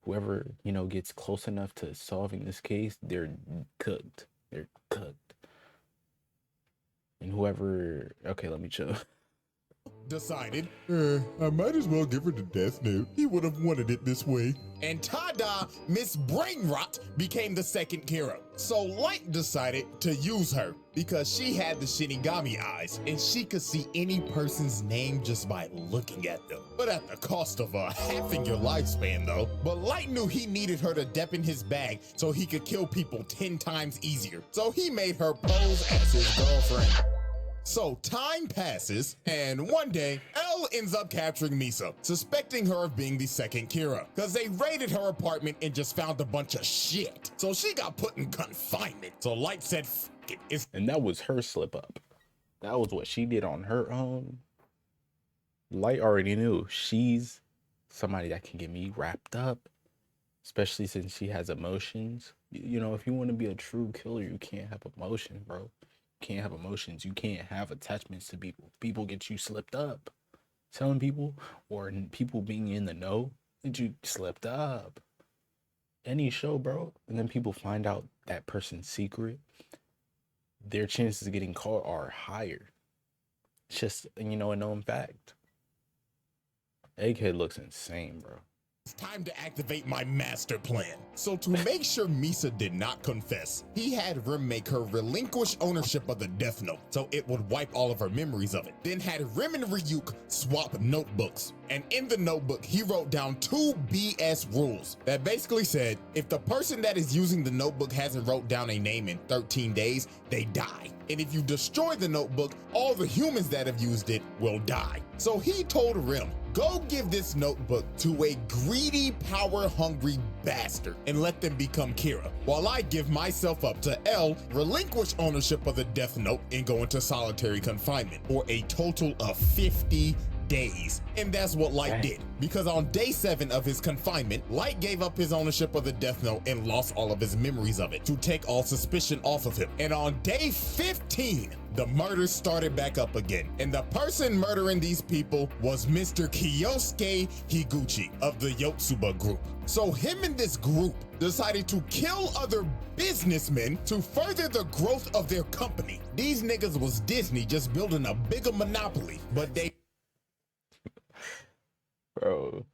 Whoever, you know, gets close enough to solving this case, they're cooked. They're cooked. And whoever... Okay, let me chill. decided, I might as well give her the death note. He would have wanted it this way. And ta-da, Miss Brainrot became the second Kira. So Light decided to use her because she had the Shinigami eyes and she could see any person's name just by looking at them. But at the cost of halving your lifespan though. But Light knew he needed her to dep in his bag so he could kill people 10 times easier. So he made her pose as his girlfriend. So time passes, and one day, L ends up capturing Misa, suspecting her of being the second Kira, because they raided her apartment and just found a bunch of shit. So she got put in confinement. So Light said, F it. And that was her slip up. That was what she did on her own. Light already knew she's somebody that can get me wrapped up, especially since she has emotions. You know, if you want to be a true killer, you can't have emotions, bro. Can't have emotions. You can't have attachments to people. People get you slipped up. Telling people or people being in the know that you slipped up. Any show, bro. And then people find out that person's secret. Their chances of getting caught are higher. It's just, you know, a known fact. Egghead looks insane, bro. It's time to activate my master plan. So to make sure Misa did not confess, he had Rim make her relinquish ownership of the Death Note so it would wipe all of her memories of it. Then had Rim and Ryuk swap notebooks. And in the notebook, he wrote down 2 BS rules that basically said, if the person that is using the notebook hasn't wrote down a name in 13 days, they die. And if you destroy the notebook, all the humans that have used it will die. So he told Rim, go give this notebook to a greedy, power-hungry bastard and let them become Kira, while I give myself up to L, relinquish ownership of the Death Note, and go into solitary confinement for a total of 50 days. And that's what Light did, because on day 7 of his confinement, Light gave up his ownership of the Death Note and lost all of his memories of it to take all suspicion off of him. And on day 15, the murders started back up again. And the person murdering these people was Mr. Kiyosuke Higuchi of the Yotsuba group. So him and this group decided to kill other businessmen to further the growth of their company. These niggas was Disney just building a bigger monopoly, but they... Bro,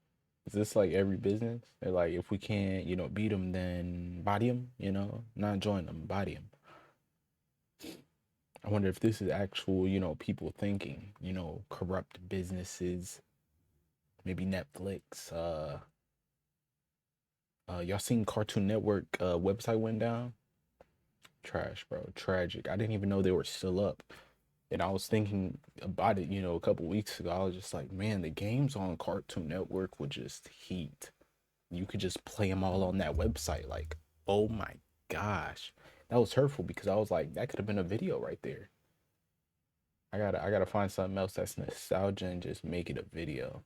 is this like every business? They're like, if we can't, you know, beat them, then body them, you know, not join them, body them. I wonder if this is actual, you know, people thinking, you know, corrupt businesses, maybe Netflix. Y'all seen Cartoon Network website went down? Trash, bro, tragic. I didn't even know they were still up. And I was thinking about it, you know, a couple weeks ago. I was just like, man, the games on Cartoon Network would just heat. You could just play them all on that website. Like, oh my gosh. That was hurtful because I was like, that could have been a video right there. I gotta find something else that's nostalgia and just make it a video.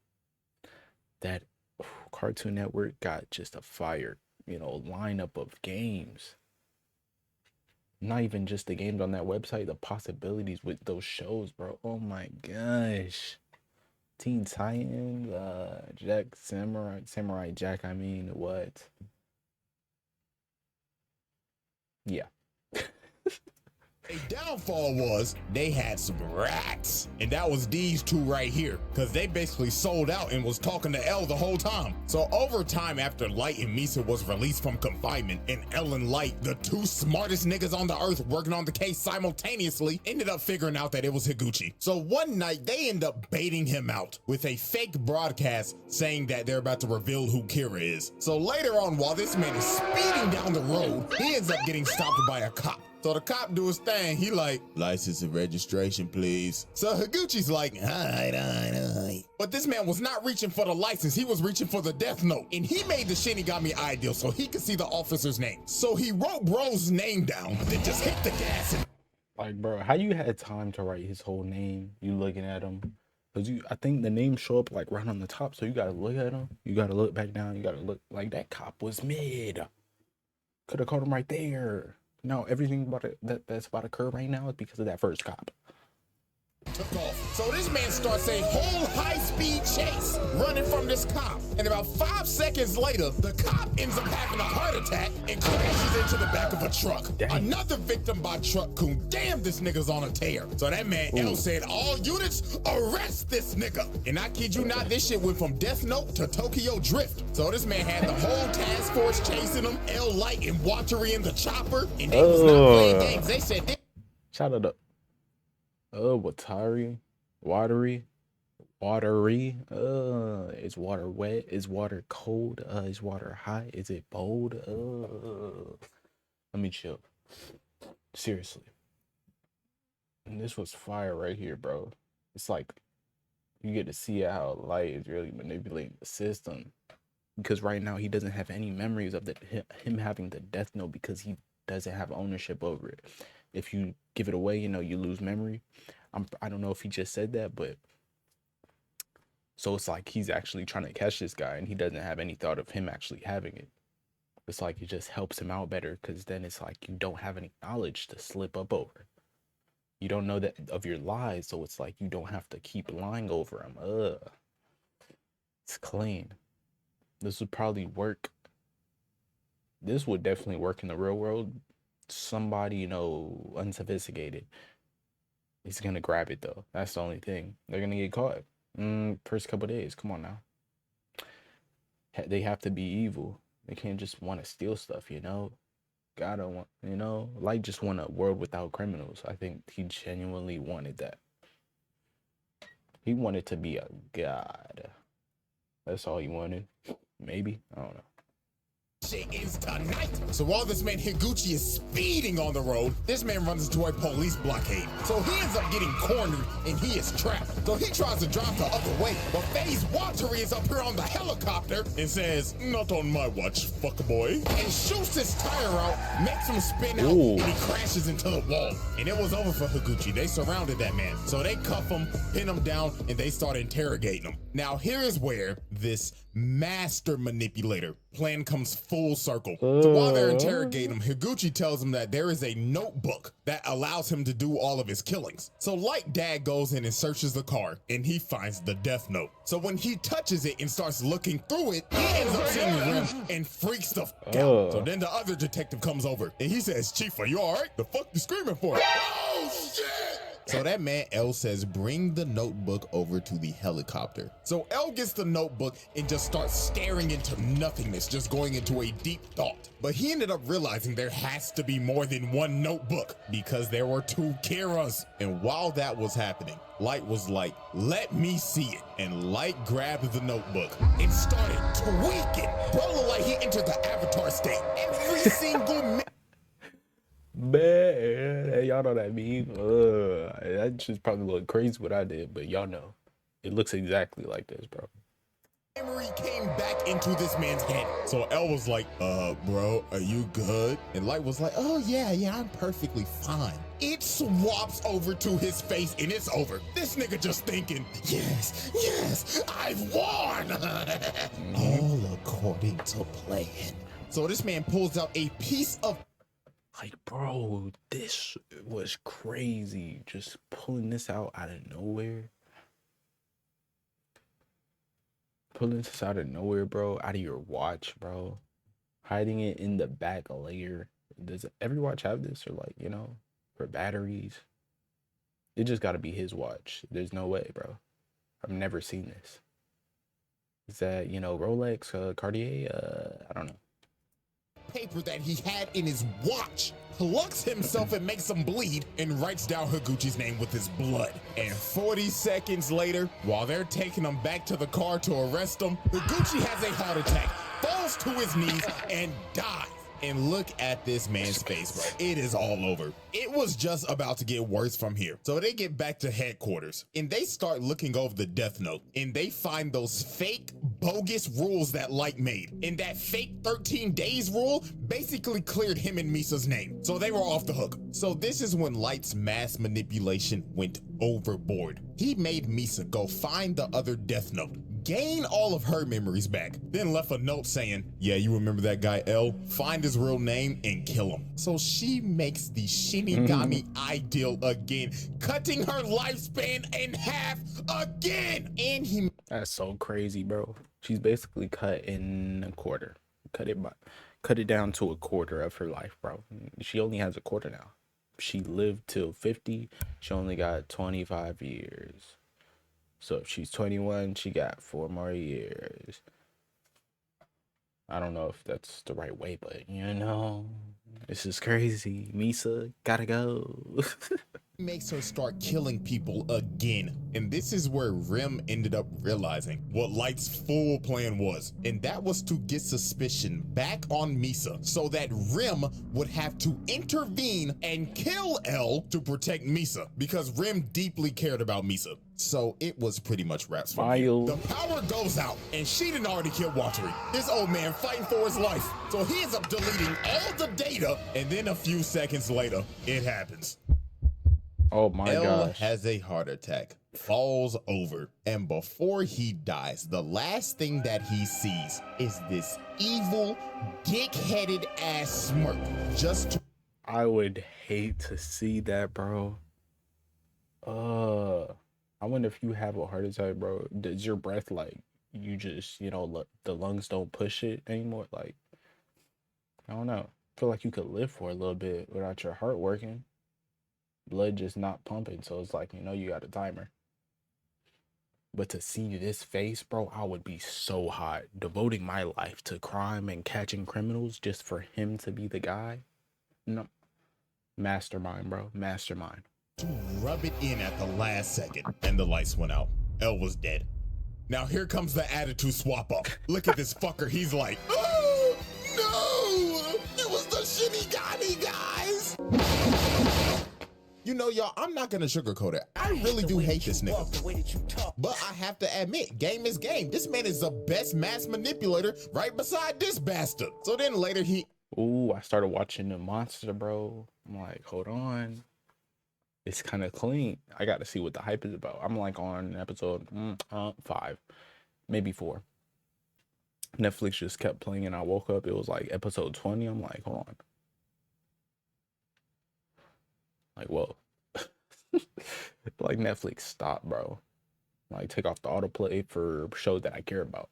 That Cartoon Network got just a fire, you know, lineup of games. Not even just the games on that website, the possibilities with those shows, bro. Oh my gosh. Teen Titans, Samurai Jack, I mean, what? Yeah. A downfall was they had some rats, and that was these 2 right here, because they basically sold out and was talking to L the whole time. So over time, after Light and Misa was released from confinement, and L and Light, the 2 smartest niggas on the earth working on the case simultaneously, ended up figuring out that it was Higuchi. So one night they end up baiting him out with a fake broadcast saying that they're about to reveal who Kira is. So later on, while this man is speeding down the road, he ends up getting stopped by a cop. So the cop do his thing. He like, license and registration, please. So Higuchi's like, all right. But this man was not reaching for the license. He was reaching for the Death Note. And he made the Shinigami ideal so he could see the officer's name. So he wrote bro's name down, then just hit the gas. And Like, bro, how you had time to write his whole name? You looking at him? Because I think the names show up like right on the top. So you got to look at him. You got to look back down. You got to look like that cop was mid. Could have caught him right there. No, everything about it that's about to occur right now is because of that first cop. took off. So this man starts a whole high-speed chase running from this cop. And about 5 seconds later, the cop ends up having a heart attack and crashes into the back of a truck. Dang. Another victim by truck coon. Damn, this nigga's on a tear. So that man L said, all units, arrest this nigga. And I kid you not, this shit went from Death Note to Tokyo Drift. So this man had the whole task force chasing him, L Light and Watery in the chopper, and they was not playing games. They said, shout out to Watery. Is water wet? Is water cold? Is water hot? Is it bold? Let me chill. Seriously. And this was fire right here, bro. It's like you get to see how Light is really manipulating the system. Because right now he doesn't have any memories of him having the Death Note because he doesn't have ownership over it. If you give it away, you know, you lose memory. I don't know if he just said that, but so it's like he's actually trying to catch this guy and he doesn't have any thought of him actually having it. It's like it just helps him out better because then it's like you don't have any knowledge to slip up over. You don't know that of your lies, so it's like you don't have to keep lying over him. It's clean. This would probably work. This would definitely work in the real world. Somebody, you know, unsophisticated is gonna grab it though. That's the only thing. They're gonna get caught. First couple days. Come on now. They have to be evil. They can't just want to steal stuff, you know. Gotta want, you know, Light just want a world without criminals. I think he genuinely wanted that. He wanted to be a god. That's all he wanted. Maybe. I don't know. Shit is tonight. So while this man Higuchi is speeding on the road, this man runs into a police blockade. So he ends up getting cornered and he is trapped. So he tries to drive the other way, but FaZe Watery is up here on the helicopter and says, not on my watch, fuckboy. And shoots his tire out, makes him spin out, and he crashes into the wall. And it was over for Higuchi. They surrounded that man. So they cuff him, pin him down, and they start interrogating him. Now here is where this master manipulator plan comes full circle. So while they're interrogating him, Higuchi tells him that there is a notebook that allows him to do all of his killings. So Light Dad goes in and searches the car and he finds the Death Note. So when he touches it and starts looking through it, he ends up seeing Rim and freaks the f out. So then the other detective comes over and he says, Chief, are you all right? The fuck you screaming for? Oh shit! So that man L says, bring the notebook over to the helicopter. So L gets the notebook and just starts staring into nothingness, just going into a deep thought. But he ended up realizing there has to be more than one notebook because there were 2 Kiras. And while that was happening, Light was like, let me see it. And Light grabbed the notebook and started tweaking. Bro looked like he entered the avatar state. Every single Man, y'all know that meme. That just probably looked crazy what I did, but y'all know it looks exactly like this, bro. Memory came back into this man's head. So L was like, bro, are you good? And Light was like, oh yeah, I'm perfectly fine. It swaps over to his face and it's over. This nigga just thinking, yes, I've won. All according to plan. So this man pulls out a piece of like, bro, this was crazy. Just pulling this out of nowhere. Pulling this out of nowhere, bro. Out of your watch, bro. Hiding it in the back layer. Does every watch have this? Or like, you know, for batteries? It just got to be his watch. There's no way, bro. I've never seen this. Is that, you know, Rolex, Cartier? I don't know. Paper that he had in his watch, plucks himself and makes him bleed, and writes down Higuchi's name with his blood. And 40 seconds later, while they're taking him back to the car to arrest him, Higuchi has a heart attack, falls to his knees, and dies. And look at this man's face, bro. It is all over. It was just about to get worse from here. So they get back to headquarters and they start looking over the Death Note and they find those fake bogus rules that Light made. And that fake 13 days rule basically cleared him and Misa's name. So they were off the hook. So this is when Light's mass manipulation went overboard. He made Misa go find the other Death Note, gain all of her memories back, then left a note saying, yeah, you remember that guy L? Find his real name and kill him. So she makes the Shinigami ideal again, cutting her lifespan in half again. And he... That's so crazy, bro. She's basically cut in a quarter. Cut it down to a quarter of her life, bro. She only has a quarter now. She lived till 50. She only got 25 years. So if she's 21, she got 4 more years. I don't know if that's the right way, but you know, this is crazy. Misa, gotta go. Makes her start killing people again. And this is where Rem ended up realizing what Light's full plan was. And that was to get suspicion back on Misa so that Rem would have to intervene and kill L to protect Misa because Rem deeply cared about Misa. So it was pretty much wraps for me. The power goes out and she didn't already kill Watery. This old man fighting for his life. So he ends up deleting all the data and then a few seconds later, it happens. Oh my gosh. Has a heart attack, falls over, and before he dies, the last thing that he sees is this evil, dick-headed ass smirk. I would hate to see that, bro. I wonder if you have a heart attack, bro. Does your breath, like, you just, you know, the lungs don't push it anymore? Like, I don't know. I feel like you could live for a little bit without your heart working. Blood just not pumping, so it's like, you know, you got a timer. But to see this face, bro, I would be so hot, devoting my life to crime and catching criminals just for him to be the guy. No, mastermind, bro, mastermind. To rub it in at the last second, and the lights went out. L was dead. Now here comes the attitude swap up. Look at this fucker. He's like, oh no, it was the Shinigami guys. You know, y'all, I'm not gonna sugarcoat it. I really do hate this nigga. But I have to admit, game is game. This man is the best mass manipulator right beside this bastard. So then later he... Ooh, I started watching the monster, bro. I'm like, hold on. It's kind of clean. I got to see what the hype is about. I'm like on episode 5, maybe 4. Netflix just kept playing and I woke up. It was like episode 20. I'm like, hold on. Like, whoa. Like, Netflix, stop, bro. Like, take off the autoplay for shows that I care about.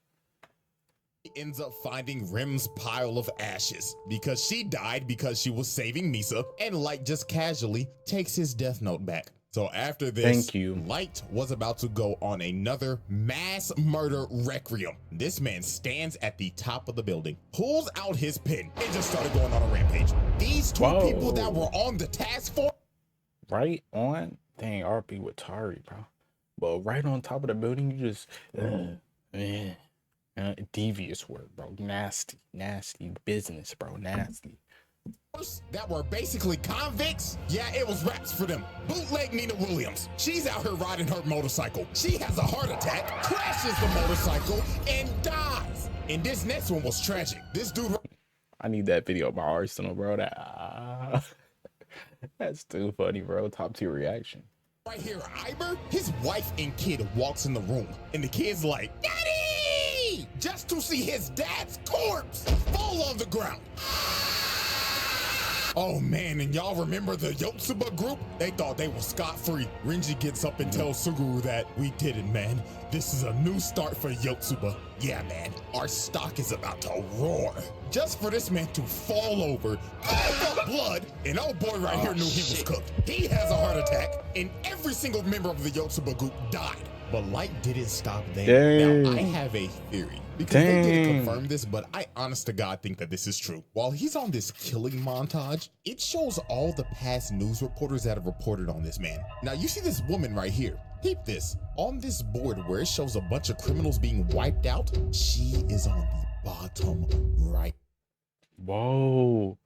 He ends up finding Rem's pile of ashes because she died because she was saving Misa, and Light just casually takes his death note back. So after this, thank you. Light was about to go on another mass murder requiem. This man stands at the top of the building, pulls out his pen, and just started going on a rampage. These two people that were on the task force, right on, dang, RP with Tari, bro. But right on top of the building, you just devious work, bro. Nasty business, bro. Nasty. That were basically convicts. Yeah, it was raps for them. Bootleg Nina Williams. She's out here riding her motorcycle. She has a heart attack, crashes the motorcycle, and dies. And this next one was tragic. This dude... I need that video of my arsenal, bro. That's too funny, bro. Top tier reaction. Right here, Iber, his wife and kid walks in the room, and the kid's like, Daddy! Just to see his dad's corpse fall on the ground. Oh man, and y'all remember the Yotsuba group? They thought they were scot-free. Renji gets up and tells Suguru that we did it, man. This is a new start for Yotsuba. Yeah, man, our stock is about to roar. Just for this man to fall over, cough up blood, and old boy right here knew he was cooked. He has a heart attack, and every single member of the Yotsuba group died. But Light didn't stop there. Now, I have a theory. Because they didn't confirm this, but I honest to God think that this is true. While he's on this killing montage, it shows all the past news reporters that have reported on this man. Now you see this woman right here. Peep this. On this board where it shows a bunch of criminals being wiped out, she is on the bottom right. Whoa.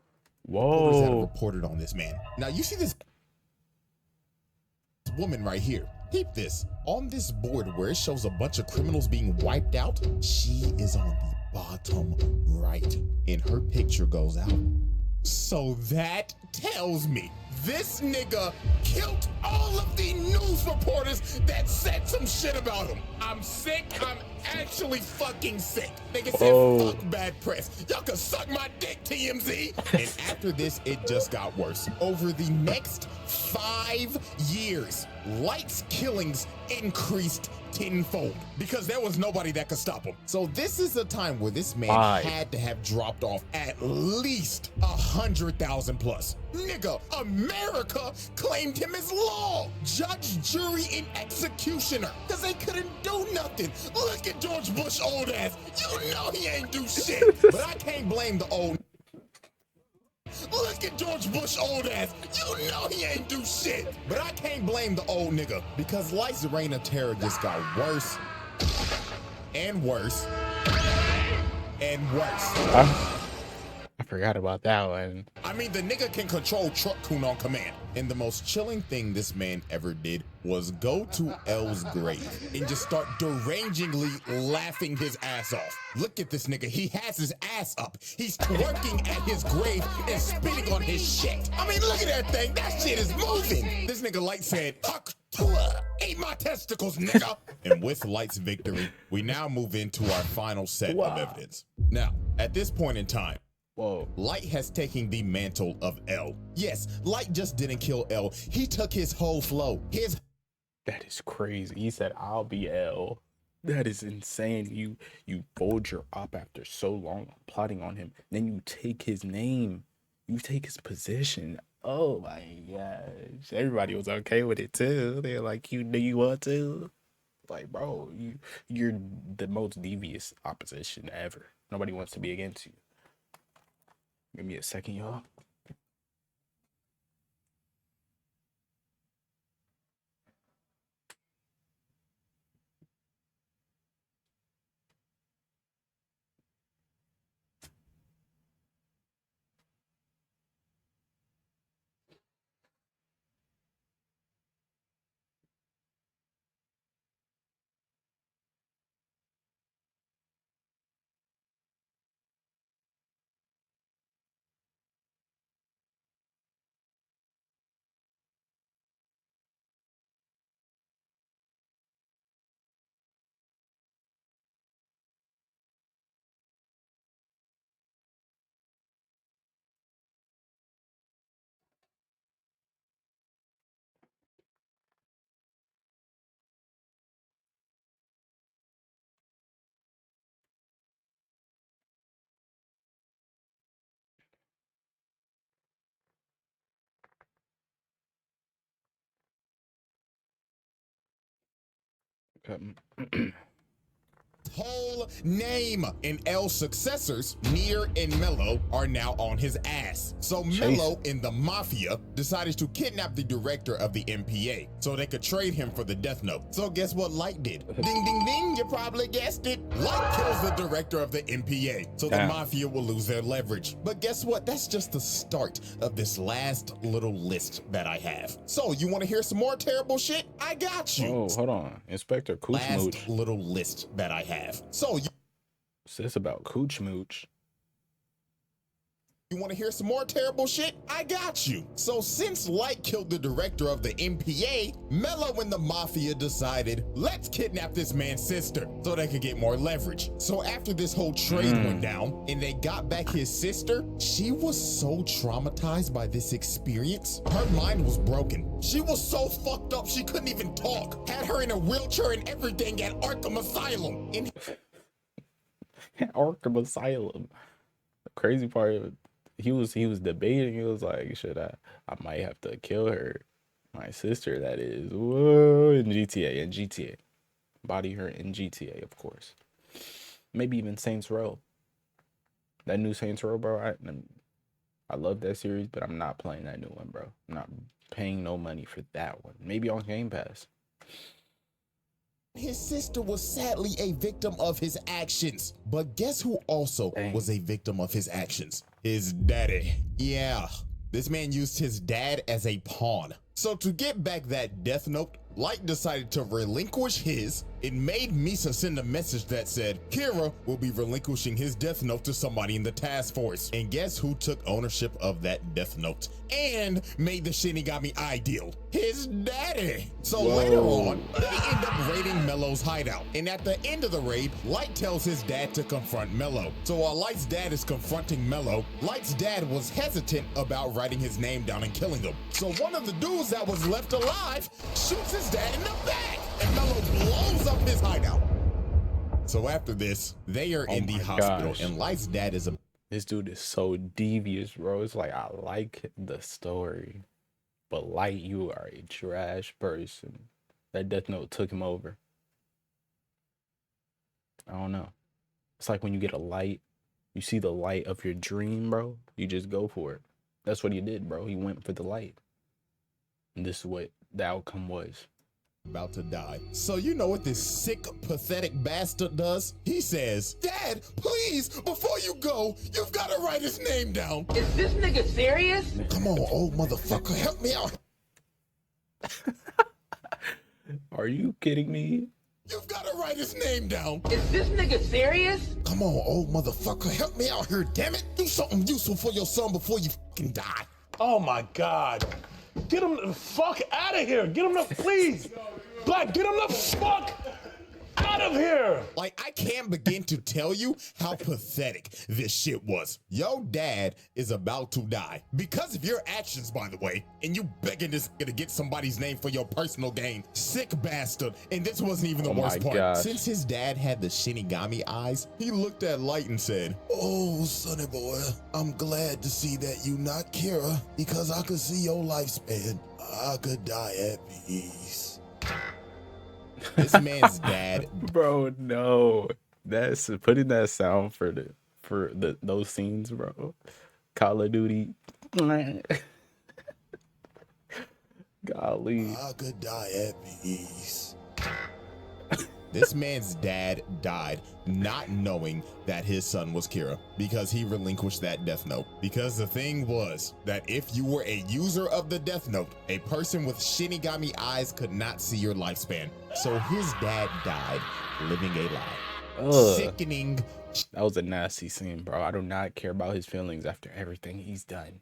Reporters that have reported on this man. Now you see this woman right here. Peep this. On this board where it shows a bunch of criminals being wiped out, she is on the bottom right, and her picture goes out. So that tells me This nigga killed all of the news reporters that said some shit about him. I'm sick. I'm actually fucking sick. Nigga said, fuck bad press. Y'all can suck my dick, TMZ. And after this, it just got worse. Over the next 5 years, Light's killings increased tenfold because there was nobody that could stop him. So this is a time where this man had to have dropped off at least 100,000 plus. Nigga, America claimed him as law, judge, jury, and executioner because they couldn't do nothing. Look at George Bush old ass. You know he ain't do shit. But I can't blame the old. Look at George Bush old ass. You know he ain't do shit. But I can't blame the old nigga because Light's reign of terror just got worse and worse and worse. I forgot about that one. I mean, the nigga can control Truck Kun on command. And the most chilling thing this man ever did was go to L's grave and just start derangingly laughing his ass off. Look at this nigga. He has his ass up. He's twerking at his grave and spitting on his shit. I mean, look at that thing. That shit is moving. This nigga Light said, ate my testicles, nigga. And with Light's victory, we now move into our final set of evidence. Now, at this point in time, Light has taken the mantle of L. Yes, Light just didn't kill L. He took his whole flow. That is crazy. He said, I'll be L. That is insane. You fold your op after so long plotting on him. Then you take his name. You take his position. Oh my gosh. Everybody was okay with it too. They're like, you do you want to? Like, bro, you're the most devious opposition ever. Nobody wants to be against you. Give me a second, y'all. Whole name. And L's successors, Near and Mello, are now on his ass. So Mello and the Mafia decided to kidnap the director of the MPA so they could trade him for the Death Note. So guess what Light did? Ding, ding, ding, you probably guessed it. Light kills the director of the MPA so the Mafia will lose their leverage. But guess what? That's just the start of this last little list that I have. So you want to hear some more terrible shit? I got you. Oh, hold on. Inspector Cooch Mooch. Last little list that I have. So this about Cooch Mooch. You want to hear some more terrible shit? I got you. So since Light killed the director of the MPA, Mello and the Mafia decided, let's kidnap this man's sister so they could get more leverage. So after this whole trade went down and they got back his sister, she was so traumatized by this experience. Her mind was broken. She was so fucked up she couldn't even talk. Had her in a wheelchair and everything at Arkham Asylum. Arkham Asylum. The crazy part of it, he was debating. He was like, should I might have to kill her, my sister, that is. Whoa, in GTA. Body her in GTA, of course. Maybe even Saints Row. That new Saints Row, bro. I love that series, but I'm not playing that new one, bro. I'm not paying no money for that one. Maybe on Game Pass. His sister was sadly a victim of his actions. But guess who also was a victim of his actions? His daddy. Yeah, this man used his dad as a pawn. So to get back that Death Note, Light decided to relinquish his It made Misa send a message that said Kira will be relinquishing his death note to somebody in the task force. And guess who took ownership of that death note and made the Shinigami ideal? His daddy. So later on, they end up raiding Mello's hideout. And at the end of the raid, Light tells his dad to confront Mello. So while Light's dad is confronting Mello, Light's dad was hesitant about writing his name down and killing him. So one of the dudes that was left alive shoots his dad in the back, and Mello blows up his hideout. So after this, they are in the hospital, and Light's dad is a... This dude is so devious, bro. It's like, I like the story, but Light, you are a trash person. That death note took him over. I don't know. It's like when you get a light, you see the light of your dream, bro. You just go for it. That's what he did, bro. He went for the light. And this is what the outcome was. About to die. So you know what this sick, pathetic bastard does? He says, Dad, please, before you go, you've got to write his name down. Is this nigga serious? Come on, old motherfucker, help me out. Are you kidding me? You've got to write his name down. Is this nigga serious? Come on, old motherfucker, help me out here, damn it. Do something useful for your son before you fucking die. Oh my God. Get him the fuck out of here. Get him the, please. Black, get him the fuck out of here. Like, I can't begin to tell you how pathetic this shit was. Your dad is about to die because of your actions, by the way, and you begging this nigga to get somebody's name for your personal gain. Sick bastard. And this wasn't even the worst part. Gosh. Since his dad had the Shinigami eyes, he looked at Light and said, "Oh, sonny boy, I'm glad to see that you not Kira, because I could see your lifespan. I could die at peace." This man's dad, Bro, no. That's putting that sound for those scenes, bro. Call of Duty. Golly. I could die at peace. This man's dad died not knowing that his son was Kira because he relinquished that death note. Because the thing was that if you were a user of the death note, a person with Shinigami eyes could not see your lifespan. So his dad died living a lie. Ugh. Sickening. That was a nasty scene, bro. I do not care about his feelings after everything he's done.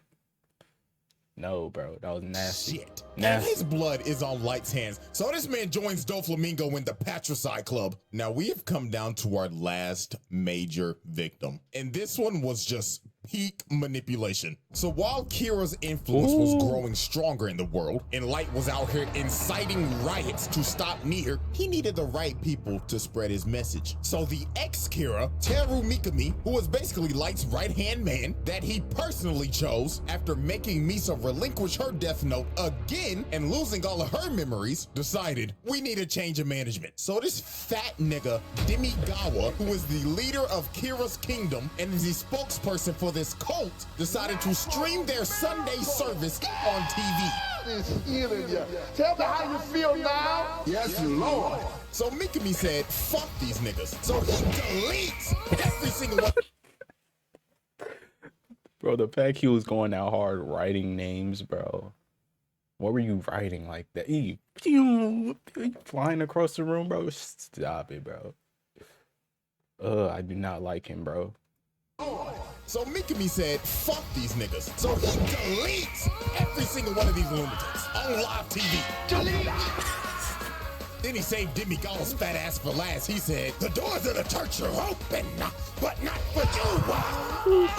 No, bro, that was nasty. Shit. Nasty. And his blood is on Light's hands. So this man joins Doflamingo in the Patricide Club. Now we have come down to our last major victim. And this one was just peak manipulation. So while Kira's influence was growing stronger in the world and Light was out here inciting riots to stop Nier, he needed the right people to spread his message. So the ex-Kira, Teru Mikami, who was basically Light's right-hand man that he personally chose after making Misa relinquish her death note again and losing all of her memories, decided we need a change of management. So this fat nigga, Demigawa, who is the leader of Kira's kingdom and is the spokesperson for this cult, decided to stream their Sunday service on TV. Tell me how you feel now. Yes, Lord. So Mikami said, fuck these niggas. So he deletes every single one. Bro, the fact he was going out hard writing names, bro. What were you writing like that? You flying across the room, bro? Stop it, bro. I do not like him, bro. So Mikami said, fuck these niggas. So he deletes every single one of these lunatics on live TV. Delete! Then he saved Demigawa's fat ass for last. He said, the doors of the church are open, but not for you.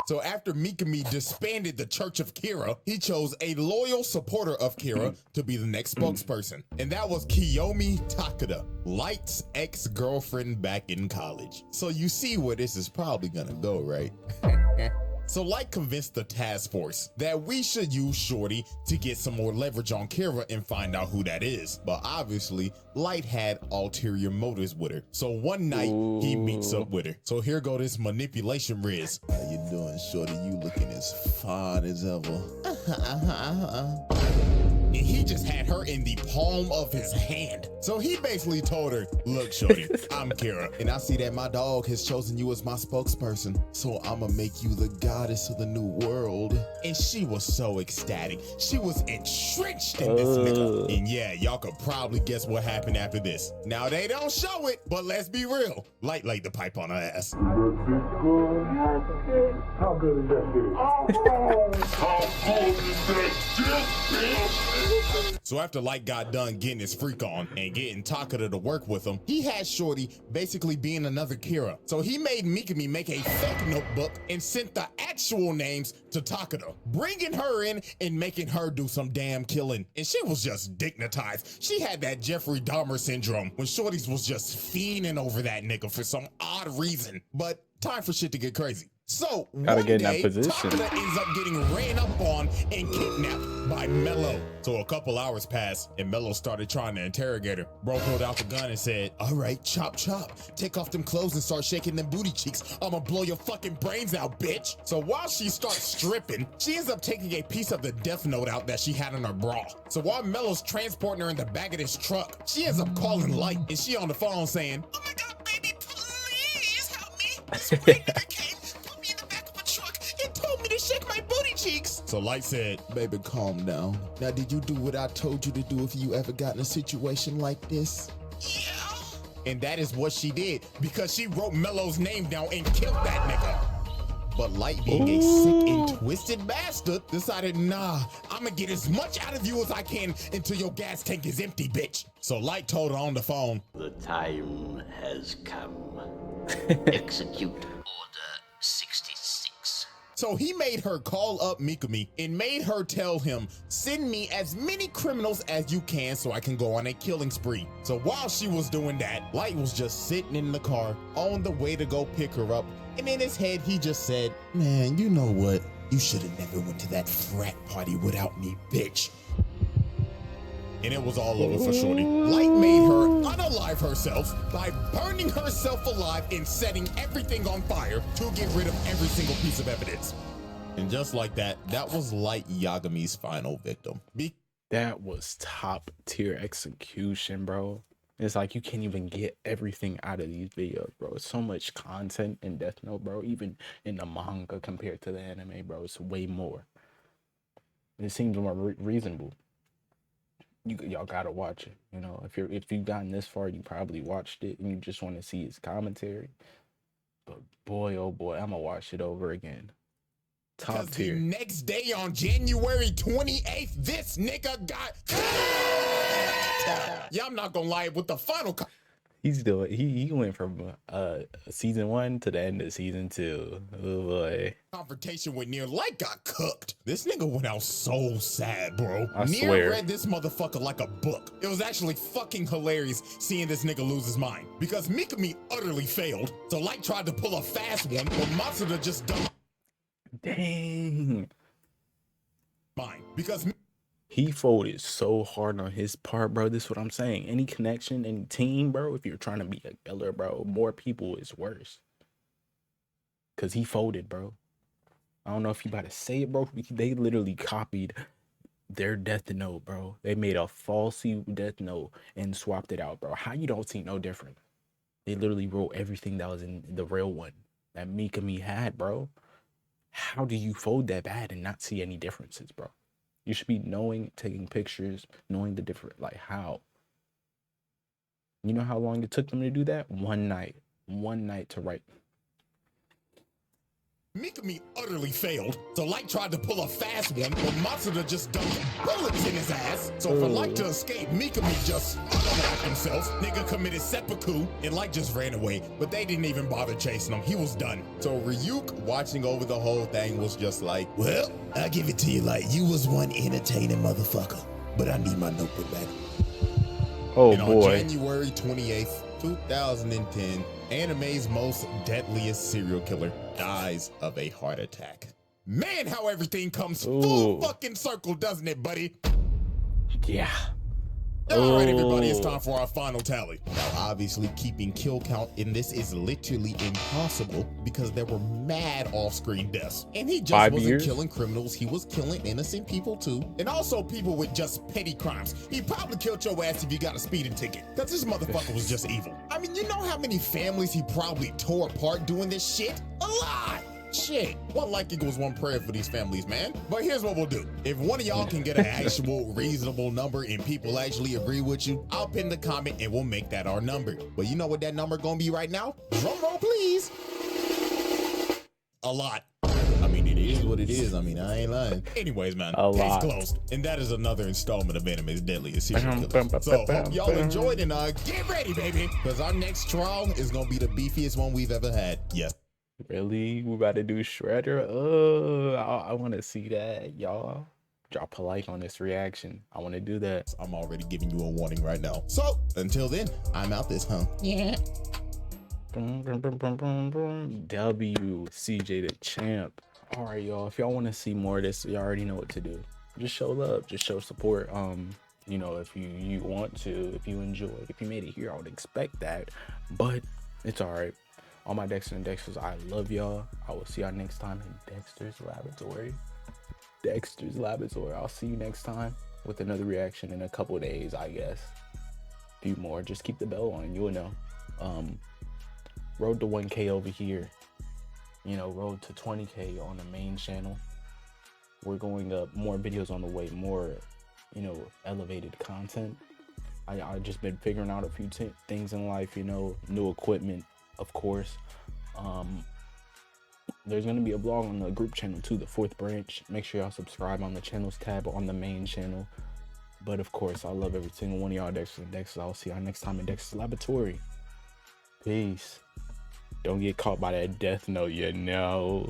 So after Mikami disbanded the Church of Kira, he chose a loyal supporter of Kira to be the next spokesperson. And that was Kiyomi Takeda, Light's ex-girlfriend back in college. So you see where this is probably gonna go, right? So Light convinced the task force that we should use Shorty to get some more leverage on Kira and find out who that is. But obviously, Light had ulterior motives with her. So one night, he meets up with her. So here go this manipulation Riz. How you doing, Shorty? You looking as fine as ever. and he just had her in the palm of his hand. So he basically told her, look, shorty, I'm Kira, and I see that my dog has chosen you as my spokesperson, so I'ma make you the goddess of the new world. And she was so ecstatic. She was entrenched in this nigga. And yeah, y'all could probably guess what happened after this. Now, they don't show it, but let's be real. Light laid the pipe on her ass. How good is that shit? How good is that shit? So after Light got done getting his freak on and getting Takada to work with him, he had Shorty basically being another Kira. So he made Mikami make a fake notebook and sent the actual names to Takada, bringing her in and making her do some damn killing. And she was just dignitized. She had that Jeffrey Dahmer syndrome when Shorty's was just fiending over that nigga for some odd reason. But time for shit to get crazy. So Gotta one get in that day, position. Takada ends up getting ran up on and kidnapped by Mello. So a couple hours passed and Mello started trying to interrogate her. Bro pulled out the gun and said, all right, chop chop. Take off them clothes and start shaking them booty cheeks. I'ma blow your fucking brains out, bitch. So while she starts stripping, she ends up taking a piece of the death note out that she had in her bra. So while Mello's transporting her in the back of this truck, she ends up calling Light and she on the phone saying, oh my God, baby, please help me. This white nigga came, put me in the back of a truck and told me to shake my booty cheeks. So Light said, baby, calm down. Now, did you do what I told you to do if you ever got in a situation like this? Yeah. And that is what she did because she wrote Mello's name down and killed that nigga. But Light, being a sick and twisted bastard, decided, nah, I'ma get as much out of you as I can until your gas tank is empty, bitch. So Light told her on the phone, The time has come. Execute Order 66. So he made her call up Mikami and made her tell him, send me as many criminals as you can so I can go on a killing spree. So while she was doing that, Light was just sitting in the car on the way to go pick her up. And in his head, he just said, man, you know what? You should have never went to that frat party without me, bitch. And it was all over for Shorty. Light made her unalive herself by burning herself alive and setting everything on fire to get rid of every single piece of evidence. And just like that, that was Light Yagami's final victim. That was top tier execution, bro. It's like you can't even get everything out of these videos, bro. It's so much content in Death Note, bro. Even in the manga compared to the anime, bro, it's way more. It seems more reasonable. Y'all gotta watch it. You know, if you've gotten this far, you probably watched it and you just want to see his commentary. But boy, oh boy, I'm gonna watch it over again. Top tier. The next day on January 28th, this nigga got. Yeah, I'm not gonna lie, with the final. He's doing. He went from season 1 to the end of season 2. Oh boy. Confrontation with Nier, Light got cooked. This nigga went out so sad, bro. I Nier swear. read this motherfucker like a book. It was actually fucking hilarious seeing this nigga lose his mind because Mikami utterly failed. So Light tried to pull a fast one, but Matsuda just dumped. Dang. Mine because. He folded so hard on his part, bro. This is what I'm saying. Any connection, any team, bro, if you're trying to be a killer, bro, more people is worse. Because he folded, bro. I don't know if you about to say it, bro. They literally copied their Death Note, bro. They made a falsy Death Note and swapped it out, bro. How you don't see no different? They literally wrote everything that was in the real one that Mikami had, bro. How do you fold that bad and not see any differences, bro? You should be knowing, taking pictures, knowing the different, like how. You know how long it took them to do that? One night to write. Mikami utterly failed, so Light tried to pull a fast one, but Matsuda just dumped bullets in his ass. So for Light to escape, Mikami just unwrapped himself. Nigga committed seppuku, and Light just ran away, but they didn't even bother chasing him. He was done. So Ryuk, watching over the whole thing, was just like, well, I give it to you, Light. You was one entertaining motherfucker, but I need my notebook back. Oh and boy. On January 28th, 2010, Anime's most deadliest serial killer dies of a heart attack. Man, how everything comes full fucking circle, doesn't it, buddy? Yeah. All right, everybody, it's time for our final tally. Now, obviously, keeping kill count in this is literally impossible because there were mad off-screen deaths. And he just 5 wasn't years? killing criminals, he was killing innocent people too. And also people with just petty crimes. He probably killed your ass if you got a speeding ticket. Because this motherfucker was just evil. I mean, you know how many families he probably tore apart doing this shit? A lot! Shit, one like equals one prayer for these families, man. But here's what we'll do. If one of y'all can get an actual reasonable number and people actually agree with you, I'll pin the comment and we'll make that our number. But you know what that number gonna be right now? Drum roll, please. A lot. I mean, it is what it is. I mean, I ain't lying. Anyways, man, case closed. And that is another installment of Anime's Deadliest serial killers. So hope y'all enjoyed and get ready, baby. Because our next trial is gonna be the beefiest one we've ever had. Yeah. Really? We about to do Shredder? I want to see that, y'all. Drop a like on this reaction. I want to do that. I'm already giving you a warning right now. So until then, I'm out this, huh? Yeah. CJ the champ. All right, y'all. If y'all want to see more of this, you already know what to do. Just show love. Just show support. You know, if you want to, if you enjoy, if you made it here, I would expect that. But it's all right. All my Dexter and Dexters, I love y'all. I will see y'all next time in Dexter's Laboratory. Dexter's Laboratory. I'll see you next time with another reaction in a couple of days, I guess. A few more. Just keep the bell on. You'll know. Road to 1K over here. You know, road to 20K on the main channel. We're going up. More videos on the way. More, you know, elevated content. I just been figuring out a few things in life. You know, new equipment. Of course, there's going to be a vlog on the group channel too, the 4th branch. Make sure y'all subscribe on the channels tab on the main channel. But of course, I love every single one of y'all Dexter and Dexters. I'll see y'all next time in Dexter's Laboratory. Peace. Don't get caught by that death note, you know.